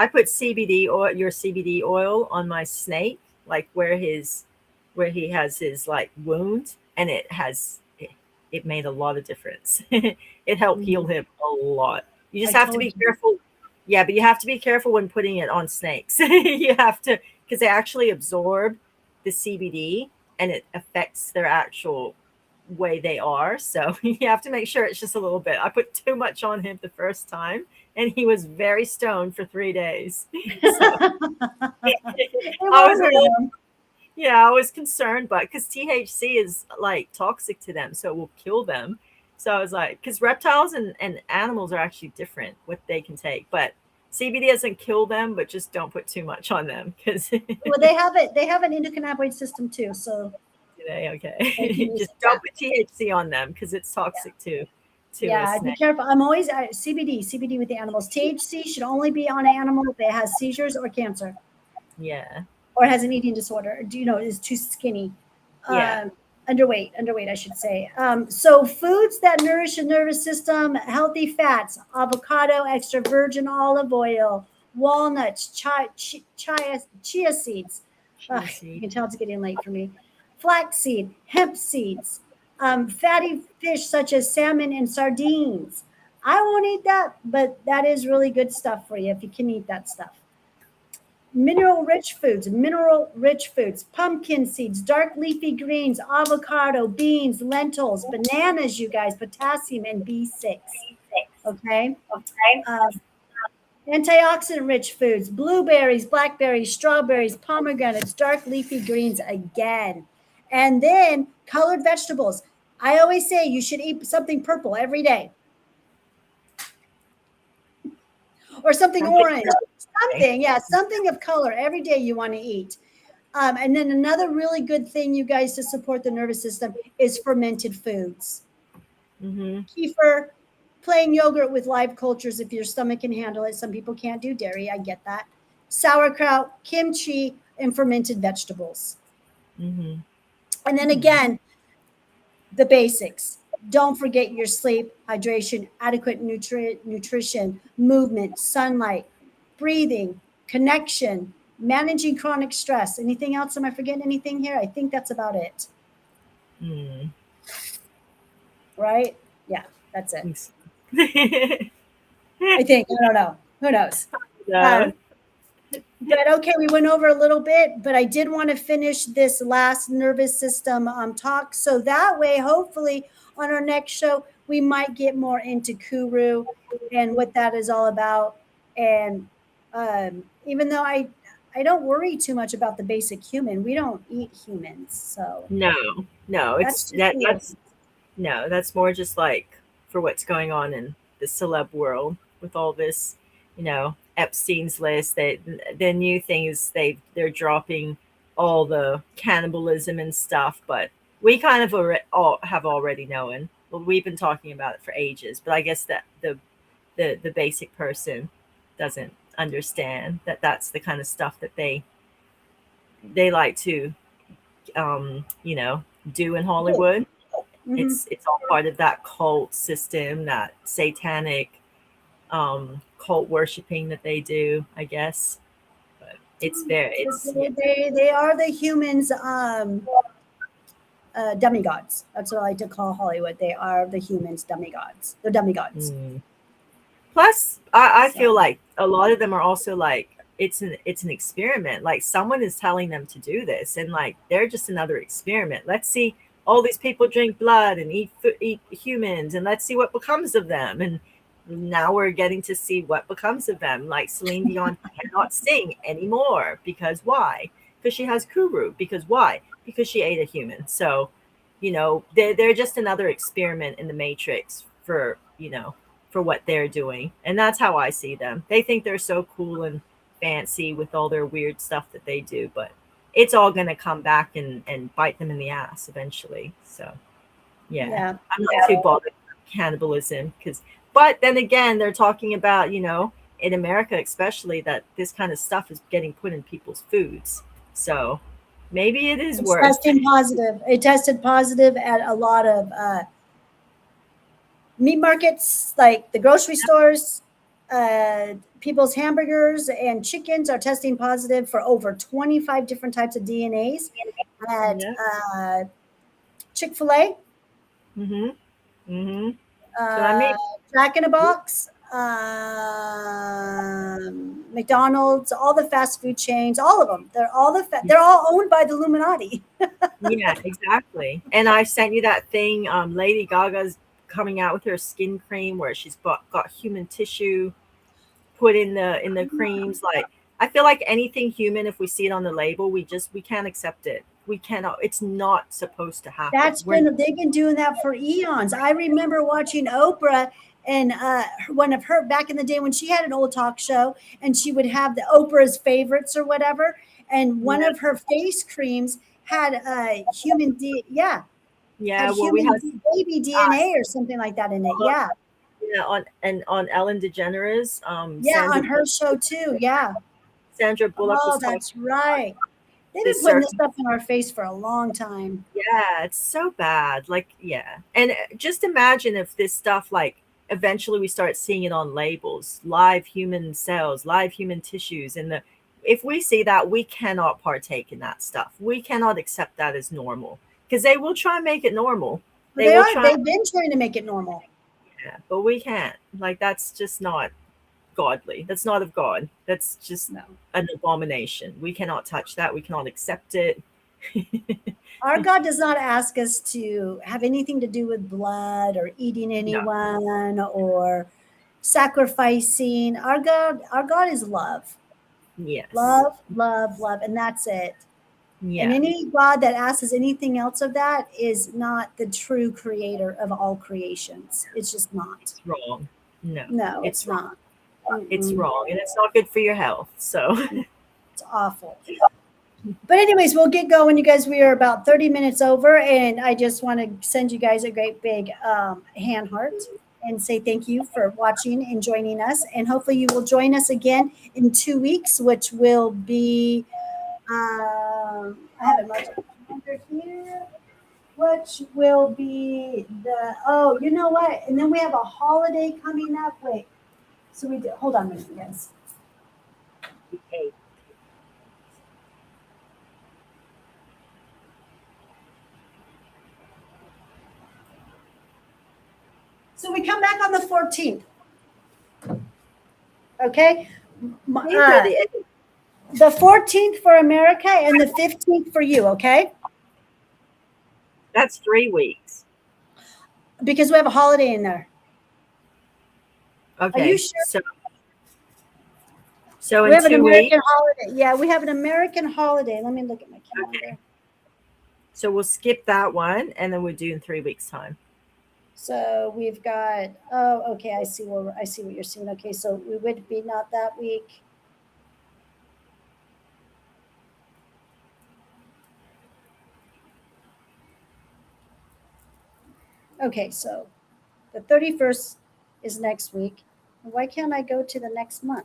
B: put CBD oil, your CBD oil, on my snake, like where he has his like wound, and it made a lot of difference. It helped heal him a lot. You just have to be careful. Yeah, but you have to be careful when putting it on snakes. You have to, because they actually absorb the CBD and it affects their actual way they are. So you have to make sure it's just a little bit. I put too much on him the first time and he was very stoned for 3 days. I was concerned, but because THC is like toxic to them, so it will kill them. So I was like, because reptiles and animals are actually different what they can take, but CBD doesn't kill them, but just don't put too much on them because
A: they have an endocannabinoid system too. So
B: okay. Just don't put THC on them because it's toxic too.
A: Be careful. I'm always CBD with the animals. THC should only be on an animal that has seizures or cancer.
B: Yeah.
A: Or has an eating disorder. Is too skinny. Underweight, I should say. So foods that nourish the nervous system, healthy fats, avocado, extra virgin olive oil, walnuts, chia seeds. You can tell it's getting late for me. Flaxseed, hemp seeds, fatty fish such as salmon and sardines. I won't eat that, but that is really good stuff for you if you can eat that stuff. Mineral-rich foods, pumpkin seeds, dark leafy greens, avocado, beans, lentils, bananas, you guys, potassium and B6. Okay. Antioxidant-rich foods, blueberries, blackberries, strawberries, pomegranates, dark leafy greens again. And then colored vegetables. I always say you should eat something purple every day. Or something orange. something, yeah, something of color every day you want to eat. And then another really good thing, you guys, to support the nervous system is fermented foods.
B: Mm-hmm.
A: Kefir, plain yogurt with live cultures if your stomach can handle it. Some people can't do dairy. I get that. Sauerkraut, kimchi, and fermented vegetables.
B: Mm-hmm.
A: And then again, the basics. Don't forget your sleep, hydration, adequate nutrition, movement, sunlight, breathing, connection, managing chronic stress. Anything else? Am I forgetting anything here? I think that's about it.
B: Mm.
A: Right? Yeah, that's it.
B: Yeah.
A: I think. I don't know. Who knows? But okay, we went over a little bit, but I did want to finish this last nervous system talk. So that way, hopefully, on our next show, we might get more into Kuru and what that is all about. And even though I don't worry too much about the basic human, we don't eat humans, so
B: No, no,
A: that's
B: it's
A: just me.
B: that's more just like for what's going on in the celeb world with all this, Epstein's list. The new thing is they're dropping all the cannibalism and stuff, but we kind of all have already known. Well, we've been talking about it for ages, but I guess that the basic person doesn't understand that that's the kind of stuff that they like to do in Hollywood.
A: Mhm.
B: It's all part of that cult system, that satanic cult worshiping that they do, I guess. But
A: They are the humans demigods. That's what I like to call Hollywood. They are the humans demigods. They're demigods.
B: mm. Plus, I feel
A: So
B: like a lot of them are also like it's an experiment. Like someone is telling them to do this, and like they're just another experiment. Let's see all these people drink blood and eat humans, and let's see what becomes of them. And now we're getting to see what becomes of them. Like Celine Dion cannot sing anymore because why? Because she has Kuru. Because why? Because she ate a human. So, they're just another experiment in the Matrix for what they're doing. And that's how I see them. They think they're so cool and fancy with all their weird stuff that they do, but it's all going to come back and bite them in the ass eventually. So, yeah,
A: yeah,
B: I'm not too bothered with cannibalism but then again, they're talking about, in America especially, that this kind of stuff is getting put in people's foods. So maybe it is
A: it's
B: worth.
A: testing positive. It tested positive at a lot of meat markets, like the grocery stores. People's hamburgers and chickens are testing positive for over 25 different types of DNAs at
B: Yeah.
A: Chick-fil-A,
B: Mm-hmm. Mm-hmm. So I
A: uh,
B: mean,
A: Jack in a Box, McDonald's, all the fast food chains, all of them. They're all owned by the Illuminati.
B: yeah, exactly. And I sent you that thing. Lady Gaga's coming out with her skin cream where she's got human tissue put in the creams. Like I feel like anything human, if we see it on the label, we can't accept it. We cannot. It's not supposed to happen.
A: They've been doing that for eons. I remember watching Oprah and one of her back in the day when she had an old talk show, and she would have the Oprah's favorites or whatever, and one
B: Yeah,
A: of her face creams had yeah,
B: yeah.
A: had
B: Well, we had
A: baby DNA or something like that in it. Yeah,
B: yeah, on Ellen DeGeneres,
A: yeah, on her show too. Yeah.
B: Sandra Bullock was
A: Oh,
B: talking
A: that's right. They've been
B: this
A: putting this
B: certain.
A: stuff in our face for a long time.
B: Yeah, it's so bad. Like, yeah. And just imagine if this stuff, like, eventually we start seeing it on labels, live human cells, live human tissues. If we see that, we cannot partake in that stuff. We cannot accept that as normal because they will try and make it normal.
A: But
B: They will try,
A: they've been trying to make it normal.
B: yeah, but we can't. Like, that's just not godly. That's not of God. That's just
A: No.
B: an abomination. We cannot touch that. We cannot accept it.
A: Our God does not ask us to have anything to do with blood or eating anyone or sacrificing. Our God is love.
B: Yes.
A: Love, love, love, and that's it.
B: Yeah.
A: And any God that asks us anything else of that is not the true creator of all creations. It's just not.
B: It's wrong. No,
A: No,
B: it's
A: it's
B: wrong.
A: not.
B: It's wrong, and it's not good for your health. So
A: It's awful. But anyways, we'll get going, you guys. We are about 30 minutes over, and I just want to send you guys a great big hand heart and say thank you for watching and joining us. And hopefully you will join us again in 2 weeks, which will be, I have it marked under here, which will be you know what? And then we have a holiday coming up. Wait, so we do, hold on a minute, guys.
B: okay.
A: So we come back on the 14th. Okay. The 14th for America and the 15th for you, okay?
B: That's 3 weeks.
A: Because we have a holiday in there.
B: Okay.
A: Are you sure?
B: So
A: We
B: in
A: have an
B: 2
A: American
B: weeks.
A: holiday. Yeah, we have an American holiday. Let me look at my calendar.
B: Okay. So we'll skip that one, and then we'll do in 3 weeks' time.
A: So we've got, okay, I see what you're seeing. Okay, so we would be not that week. Okay, so the 31st is next week. Why can't I go to the next month?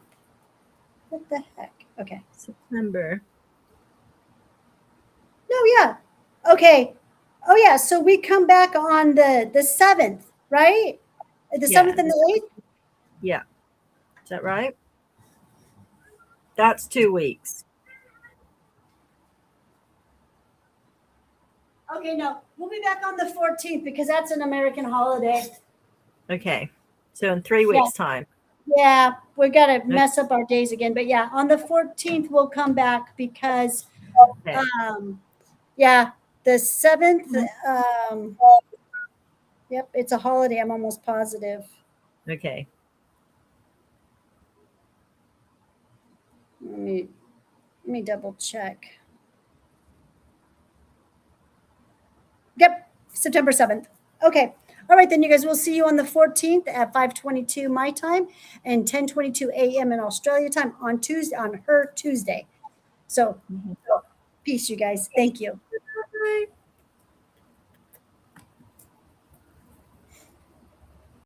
A: What the heck? Okay.
B: September.
A: No, yeah. Okay. Oh yeah, so we come back on the 7th, right? The 7th and the 8th?
B: Yeah. Is that right? That's 2 weeks.
A: Okay, no. We'll be back on the 14th because that's an American holiday.
B: Okay. So in 3 weeks' time.
A: Yeah, we got to mess up our days again. But yeah, on the 14th, we'll come back because,
B: Okay.
A: yeah, the 7th, yep, it's a holiday. I'm almost positive.
B: Okay.
A: Let me double check. Yep, September 7th. Okay. All right, then you guys, we'll see you on the 14th at 5:22 my time and 10:22 a.m. in Australia time on her Tuesday. So, peace, you guys. Thank you.
B: Bye.